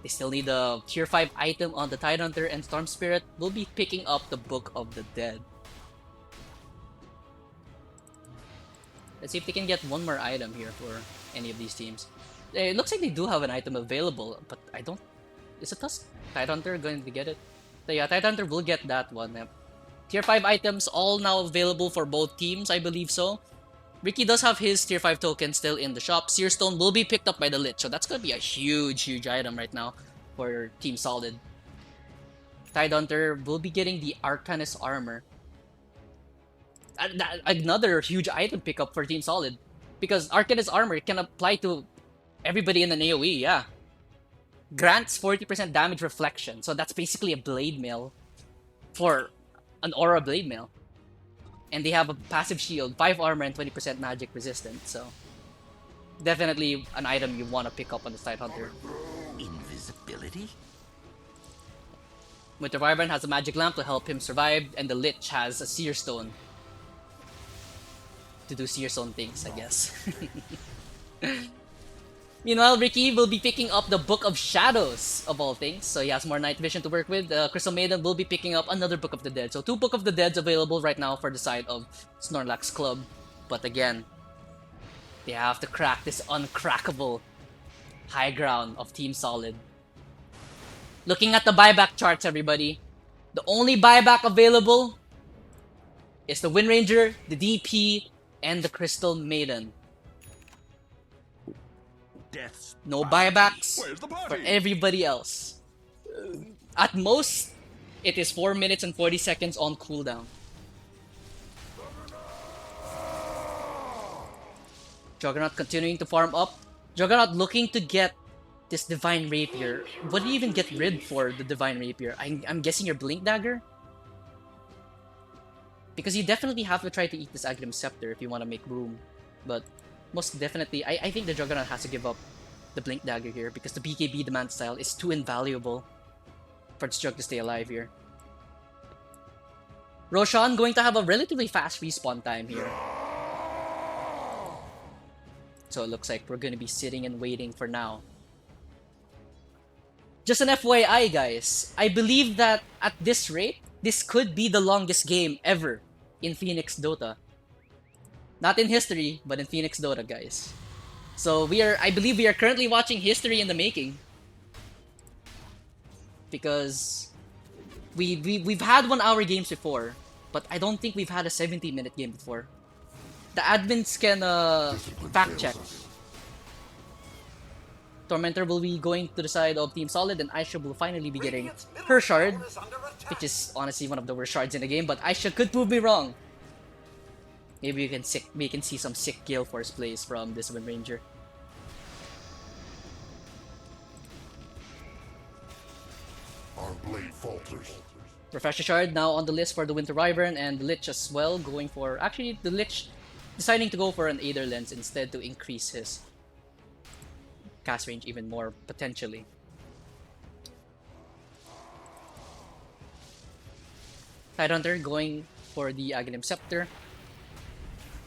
They still need a tier 5 item on the Tidehunter, and Storm Spirit will be picking up the Book of the Dead. Let's see if they can get one more item here for any of these teams. It looks like they do have an item available, but I don't... Is a Tusk Tidehunter going to get it? So yeah, Tidehunter will get that one. Tier 5 items all now available for both teams, I believe so. Ricky does have his tier 5 token still in the shop. Searstone will be picked up by the Lich, so that's going to be a huge item right now for Team Solid. Tidehunter will be getting the Arcanist Armor. Another huge item pickup for Team Solid, because Arcanist Armor can apply to everybody in an AoE, yeah. Grants 40% damage reflection, so that's basically a Blade Mail for an Aura Blade Mail. And they have a passive shield, 5 armor and 20% magic resistant, so definitely an item you want to pick up on the Tidehunter. Invisibility? Winter Wyvern has a magic lamp to help him survive, and the Lich has a Seer Stone to do Seer Stone things, I guess. Meanwhile, Ricky will be picking up the Book of Shadows, of all things, so he has more night vision to work with. Crystal Maiden will be picking up another Book of the Dead. So 2 Book of the Deads available right now for the side of Snorlax Club. But again, they have to crack this uncrackable high ground of Team Solid. Looking at the buyback charts, everybody, the only buyback available is the Wind Ranger, the DP, and the Crystal Maiden. No buybacks for everybody else. At most, it is 4 minutes and 40 seconds on cooldown. Juggernaut continuing to farm up. Juggernaut looking to get this Divine Rapier. What do you even get rid for the Divine Rapier? I'm guessing your Blink Dagger? Because you definitely have to try to eat this Aghanim Scepter if you want to make room. But most definitely, I think the Juggernaut has to give up the Blink Dagger here because the BKB demand style is too invaluable for its Jug to stay alive here. Roshan going to have a relatively fast respawn time here. So it looks like we're going to be sitting and waiting for now. Just an FYI, guys, I believe that at this rate, this could be the longest game ever in Phoenix Dota. Not in history, but in Phoenix Dota, guys. So I believe we are currently watching history in the making. Because we've had 1 hour games before, but I don't think we've had a 70-minute game before. The admins can fact check. Tormentor will be going to the side of Team Solid, and Aisha will finally be getting her shard, which is honestly one of the worst shards in the game, but Aisha could prove me wrong. Maybe we can see some sick Gale Force plays from this Wind Ranger. Our blade falters. Refresher Shard now on the list for the Winter Wyvern, and the Lich as well going for... Actually, the Lich deciding to go for an Aether Lens instead to increase his cast range even more, potentially. Tidehunter going for the Aghanim Scepter.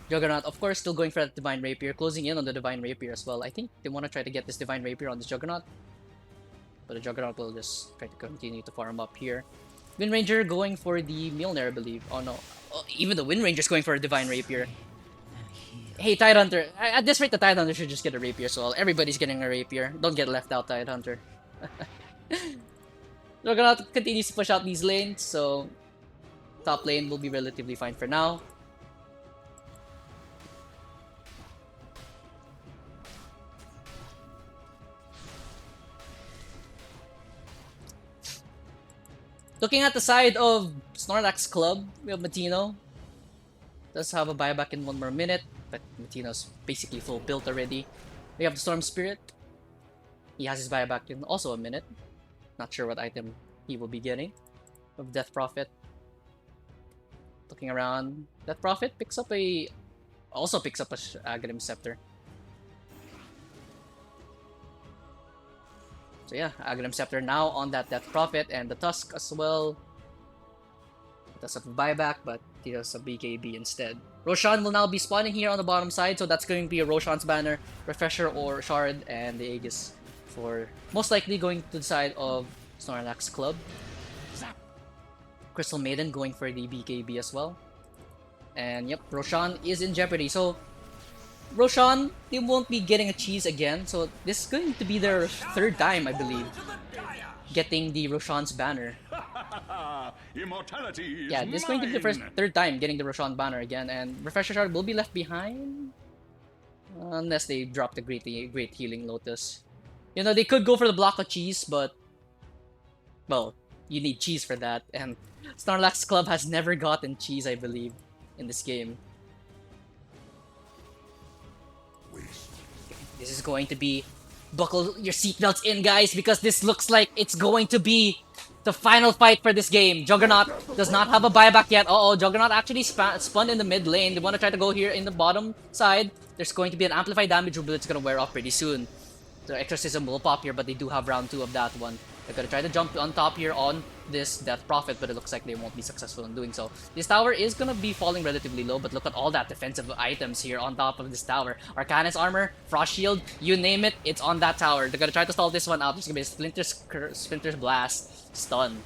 Juggernaut, of course, still going for that Divine Rapier, closing in on the Divine Rapier as well. I think they want to try to get this Divine Rapier on this Juggernaut. But the Juggernaut will just try to continue to farm up here. Wind Ranger going for the Mjolnir, I believe. Oh no. even the Wind Ranger's going for a Divine Rapier. Hey, Tidehunter. At this rate, the Tidehunter should just get a Rapier as well. Everybody's getting a Rapier. Don't get left out, Tidehunter. Juggernaut continues to push out these lanes, so top lane will be relatively fine for now. Looking at the side of Snorlax Club, we have Matino. Does have a buyback in 1 more minute, but Matino's basically full built already. We have the Storm Spirit. He has his buyback in also a minute. Not sure what item he will be getting. Of Death Prophet. Looking around, Death Prophet also picks up a Aghanim Scepter. So yeah, Aghanim Scepter now on that Death Prophet and the Tusk as well. It does have a buyback, but he does a BKB instead. Roshan will now be spawning here on the bottom side, so that's going to be a Roshan's banner, Refresher or Shard, and the Aegis for most likely going to the side of Snorlax Club. Crystal Maiden going for the BKB as well. And yep, Roshan is in jeopardy. So Roshan, they won't be getting a cheese again, so this is going to be their 3rd time, I believe, getting the Roshan's banner. Immortality is Yeah, this is going to be the 3rd time getting the Roshan banner again, and Refresher Shard will be left behind unless they drop the Great Healing Lotus. You know, they could go for the block of cheese, but well, you need cheese for that, and Snorlax Club has never gotten cheese, I believe, in this game. This is going to be... Buckle your seatbelts in, guys, because this looks like it's going to be the final fight for this game. Juggernaut does not have a buyback yet. Uh-oh, Juggernaut actually spun in the mid lane. They want to try to go here in the bottom side. There's going to be an amplified damage rule that's going to wear off pretty soon. The Exorcism will pop here, but they do have round 2 of that one. They're going to try to jump on top here on this Death Prophet, but it looks like they won't be successful in doing so. This tower is going to be falling relatively low, but look at all that defensive items here on top of this tower. Arcanus Armor, Frost Shield, you name it, it's on that tower. They're going to try to stall this one out. There's going to be a Splinter's Blast stun.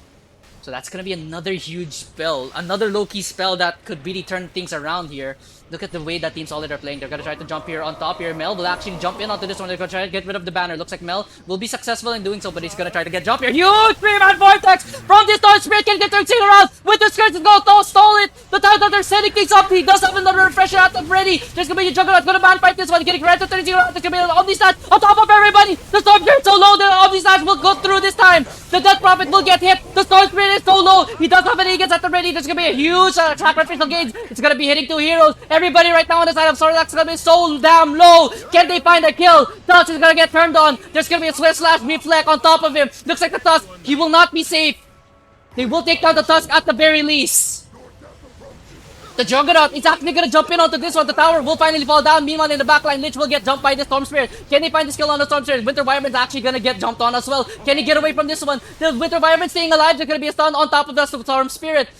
So that's going to be another huge spell, another low-key spell that could really turn things around here. Look at the way that Team Solid are playing. They're going to try to jump here on top here. Mel will actually jump in onto this one. They're going to try to get rid of the banner. Looks like Mel will be successful in doing so, but he's going to try to get jump here. Huge 3-man vortex from this Storm Spirit. Can get things around with the skirts and go stall it. The time that they're setting things up, he does have another refresher at them ready. There's going to be a Juggernaut going to man fight this one. Getting ready to turn things around. There's going to be an Omni Snatch on top of everybody. The Storm Spirit so low. The Omni Snatch will go through this time. The Death Prophet will get hit. The Storm Spirit is so low. He does have an Aegis at the ready. There's going to be a huge sacrificial gauge. It's going to be hitting 2 heroes. Everybody right now on the side of Snorlax is going to be so damn low. Can they find a kill? Tusk is going to get turned on. There's going to be a Swift Slash Reflect on top of him. Looks like the Tusk, he will not be safe. They will take down the Tusk at the very least. The Juggernaut is actually going to jump in onto this one. The tower will finally fall down. Meanwhile, in the backline, Lich will get jumped by the Storm Spirit. Can they find the skill on the Storm Spirit? Winter Wyvern's actually going to get jumped on as well. Can he get away from this one? The Winter Wyvern staying alive. There's going to be a stun on top of the Storm Spirit.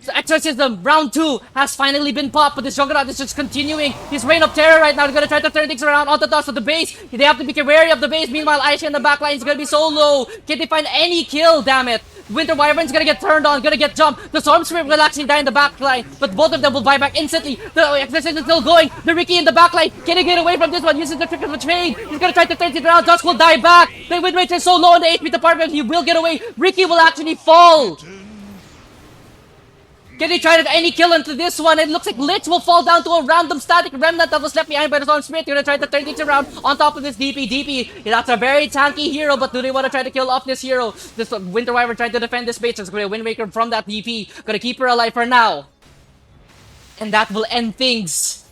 The Exorcism, round 2, has finally been popped, but this Juggernaut is just continuing his reign of terror right now. They're gonna try to turn things around onto the dust of the base. They have to be wary of the base. Meanwhile, Aisha in the backline is gonna be so low. Can they find any kill? Damn it. Winter Wyvern's gonna get turned on, gonna get jumped. The Storm Spirit will actually die in the backline, but both of them will buy back instantly. The Exorcism is still going. The Ricky in the backline. Can he get away from this one? Using the trick of the trade. He's gonna try to turn it around. Dusk will die back. The win rate is so low in the HP department. He will get away. Ricky will actually fall. Can they try to any kill into this one? It looks like Lich will fall down to a random static remnant that was left behind by the Storm Spirit. They're gonna try to turn things around on top of this DP. DP, that's a very tanky hero, but do they want to try to kill off this hero? This Winter Wyvern trying to defend this base. It's gonna be a Windmaker from that DP. Gonna keep her alive for now. And that will end things.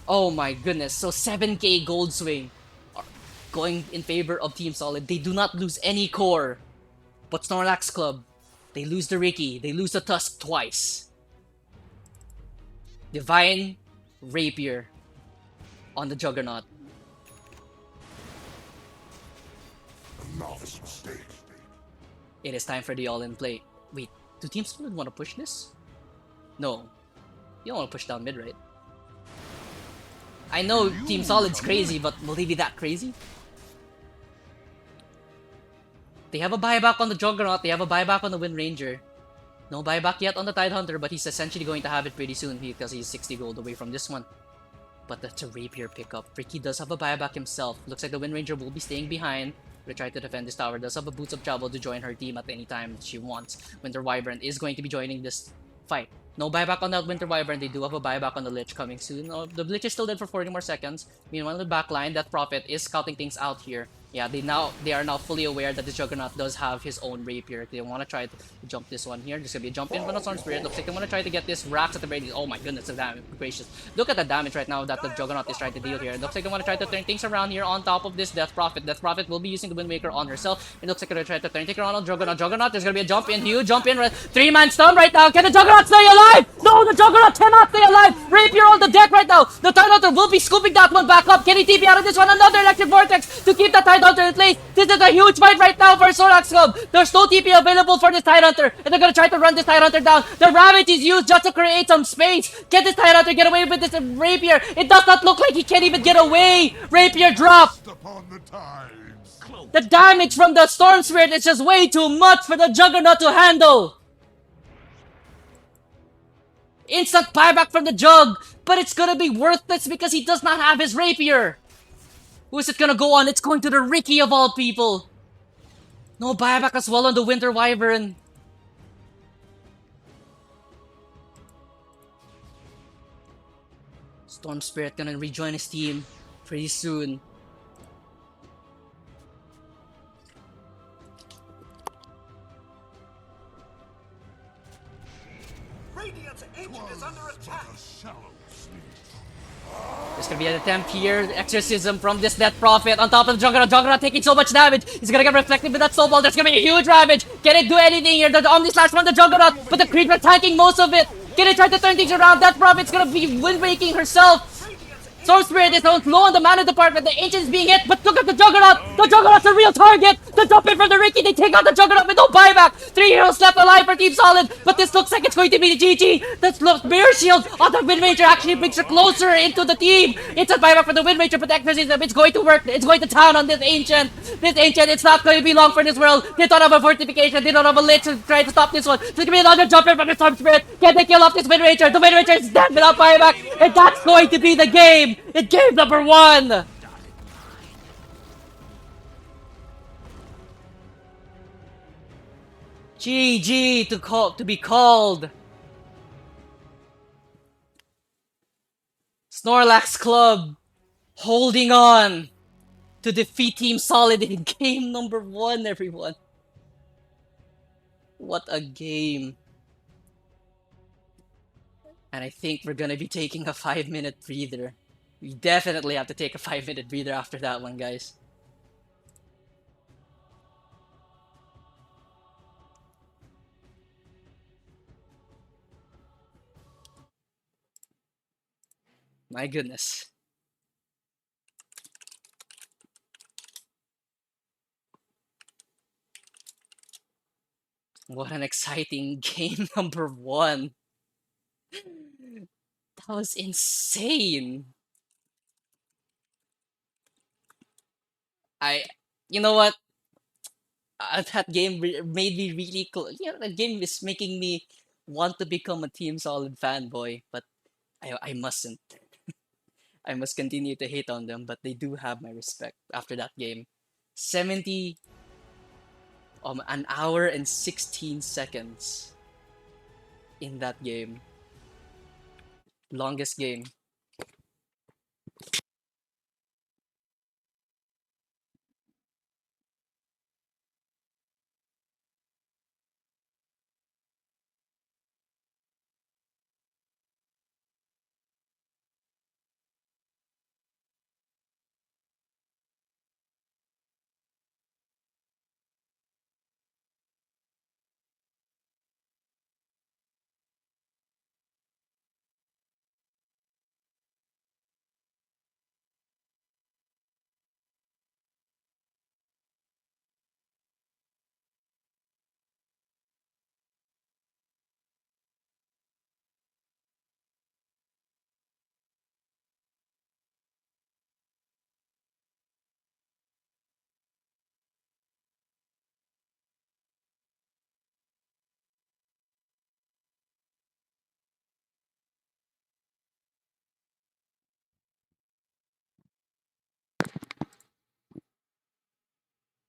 Oh my goodness. So 7k gold swing are going in favor of Team Solid. They do not lose any core. But Snorlax Club, they lose the Ricky, they lose the Tusk twice. Divine Rapier on the Juggernaut. A novice mistake. It is time for the all-in play. Wait, do Team Solid want to push this? No. You don't want to push down mid, right? I know Team Solid's crazy, but will they be that crazy? They have a buyback on the Juggernaut, they have a buyback on the Wind Ranger. No buyback yet on the Tidehunter, but he's essentially going to have it pretty soon because he's 60 gold away from this one. But that's a Rapier pickup. Ricky does have a buyback himself. Looks like the Wind Ranger will be staying behind to try to defend this tower. Does have a Boots of Travel to join her team at any time that she wants. Winter Wyvern is going to be joining this fight. No buyback on that Winter Wyvern. They do have a buyback on the Lich coming soon. Oh, the Lich is still dead for 40 more seconds. Meanwhile, the backline, that Prophet is scouting things out here. Yeah, they are now fully aware that the Juggernaut does have his own Rapier. They want to try to jump this one here. There's gonna be a jump in from the Storm Spirit. Looks like they want to try to get this Rax at the very. Oh my goodness, the damage, gracious! Look at the damage right now that the Juggernaut is trying to deal here. It looks like they want to try to turn things around here on top of this Death Prophet. Death Prophet will be using the Windmaker on herself. It looks like they're trying to turn things around on Juggernaut. Juggernaut, there's gonna be a jump in, huge jump in. 3-man stun right now. Can the Juggernaut stay alive? No, the Juggernaut cannot stay alive. Rapier on the deck right now. The Tidehunter will be scooping that one back up. Can he TP out of this one? Another Electric Vortex to keep the Tidehunter in place. This is a huge fight right now for Snorlax Club. There's no TP available for this Tidehunter, and they're gonna try to run this Tidehunter down. The Ravage is used just to create some space. Can this Tidehunter get away with this Rapier? It does not look like he can even get away. Rapier drop. Upon the tides. The damage from the Storm Spirit is just way too much for the Juggernaut to handle. Instant buyback from the Jug, but it's gonna be worthless because he does not have his Rapier. Who is it gonna go on? It's going to the Ricky of all people. No buyback as well on the Winter Wyvern. Storm Spirit gonna rejoin his team pretty soon. Radiant's ancient is under attack. There's gonna be an attempt here. Exorcism from this Death Prophet on top of the Juggernaut. Juggernaut taking so much damage. He's gonna get reflected with that snowball. There's gonna be a huge ravage. Can it do anything here? The Omni Slash from the Juggernaut, but the creeper tanking most of it. Can it try to turn things around? Death Prophet's gonna be wind-waking herself. Storm Spirit is low on the mana department. The Ancient is being hit, but look at the Juggernaut. The Juggernaut's a real target. The jump in from the Ricky. They take out the Juggernaut with no buyback. 3 heroes left alive for Team Solid, but this looks like it's going to be the GG. That's Mirror Shield on the Wind Ranger actually brings her closer into the team. It's a buyback for the Wind Ranger, but the Exorcism, it's going to work. It's going to town on this Ancient. This Ancient, it's not going to be long for this world. They don't have a fortification. They don't have a lich to try to stop this one. There's going to be another jump in from the Storm Spirit. Can they kill off this Wind Ranger? The Wind Ranger is dead without buyback, and that's going to be the game. It's game number 1. GG to be called. Snorlax Club holding on to defeat Team Solid in game number 1, everyone. What a game. And I think we're gonna be taking a 5-minute breather. We definitely have to take a 5-minute breather after that one, guys. My goodness. What an exciting game number 1. That was insane. You know what? That game made me really cool. You know, that game is making me want to become a Team Solid fanboy, but I mustn't. I must continue to hate on them, but they do have my respect after that game. 70, an hour and 16 seconds in that game. Longest game.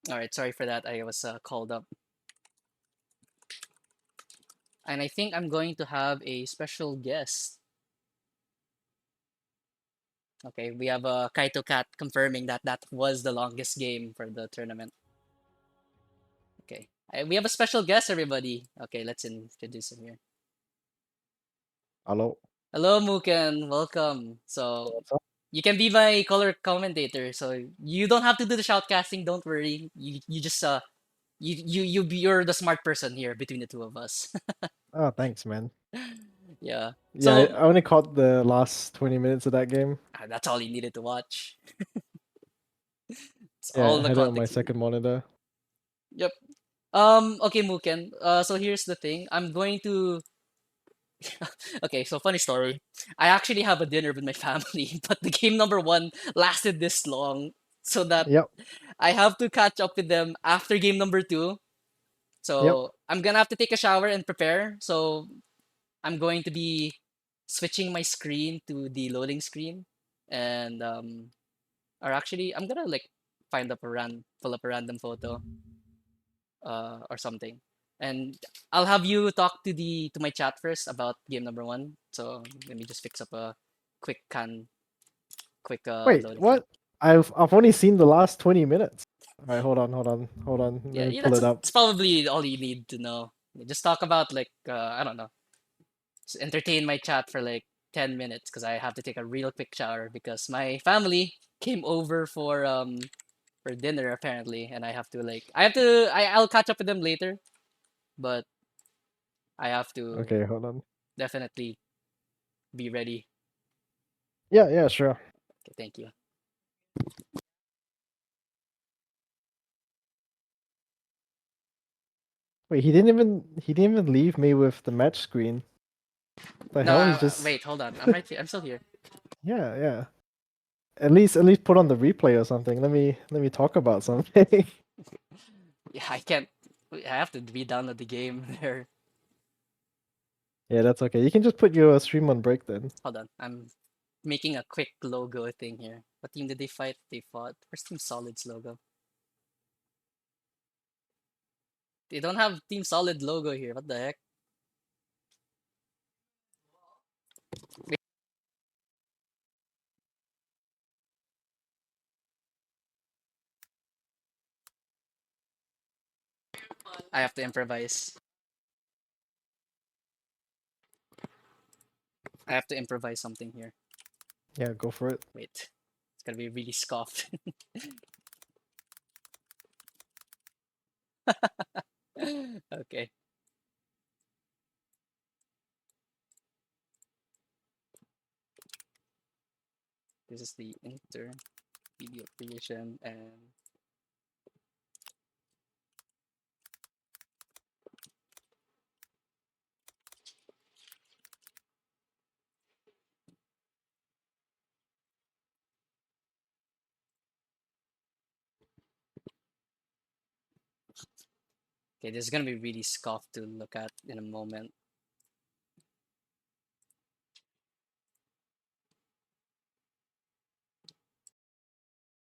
All right, sorry for that. I was called up. And I think I'm going to have a special guest. Okay, we have Kaito Cat confirming that that was the longest game for the tournament. Okay, we have a special guest, everybody. Okay, let's introduce him here. Hello. Hello, Muken. Welcome. So What's up? you can be my color commentator. So you don't have to do the shoutcasting. Don't worry. You just you're the smart person here between the two of us. Oh, thanks, man. Yeah. Yeah, I So only caught the last 20 minutes of that game. that's all you needed to watch. It's Yeah, all I the had it on my context you need. second monitor. Yep. Okay, Muken. So here's the thing. I'm going to. Okay, so funny story. I actually have a dinner with my family, but the game number one lasted this long, so that Yep, I have to catch up with them after game number two. yep. So I'm gonna have to take a shower and prepare. So I'm going to be switching my screen to the loading screen, and or actually I'm gonna like pull up a random photo, or something, and I'll have you talk to the to my chat first about game number one. So let me just fix up a quick quick Wait, loading screen. what? I've only seen the last 20 minutes. All right, hold on. Let Yeah, me yeah, pull it up. that's probably all you need to know. Just talk about like I don't know, just entertain my chat for like 10 minutes because I have to take a real quick shower because my family came over for dinner apparently, and I'll catch up with them later, but I have to Okay, hold on. definitely be ready. Yeah, yeah, sure. Okay, thank you. Wait, he didn't even leave me with the match screen. The No, hell? He's just wait, hold on. I'm right here. I'm still here. yeah, yeah. At least put on the replay or something. Let me talk about something. Yeah, I can't. I have to re-download the game there. Yeah, that's okay. You can just put your stream on break then. Hold on. I'm making a quick logo thing here. What team did they fight? They fought. Where's Team Solid's logo? They don't have Team Solid logo here. What the heck? I have to improvise. I have to improvise something here. Yeah, go for it. Wait. It's gonna be really scoffed. Okay. This is the inter video creation, and okay, this is gonna be really scoffed to look at in a moment.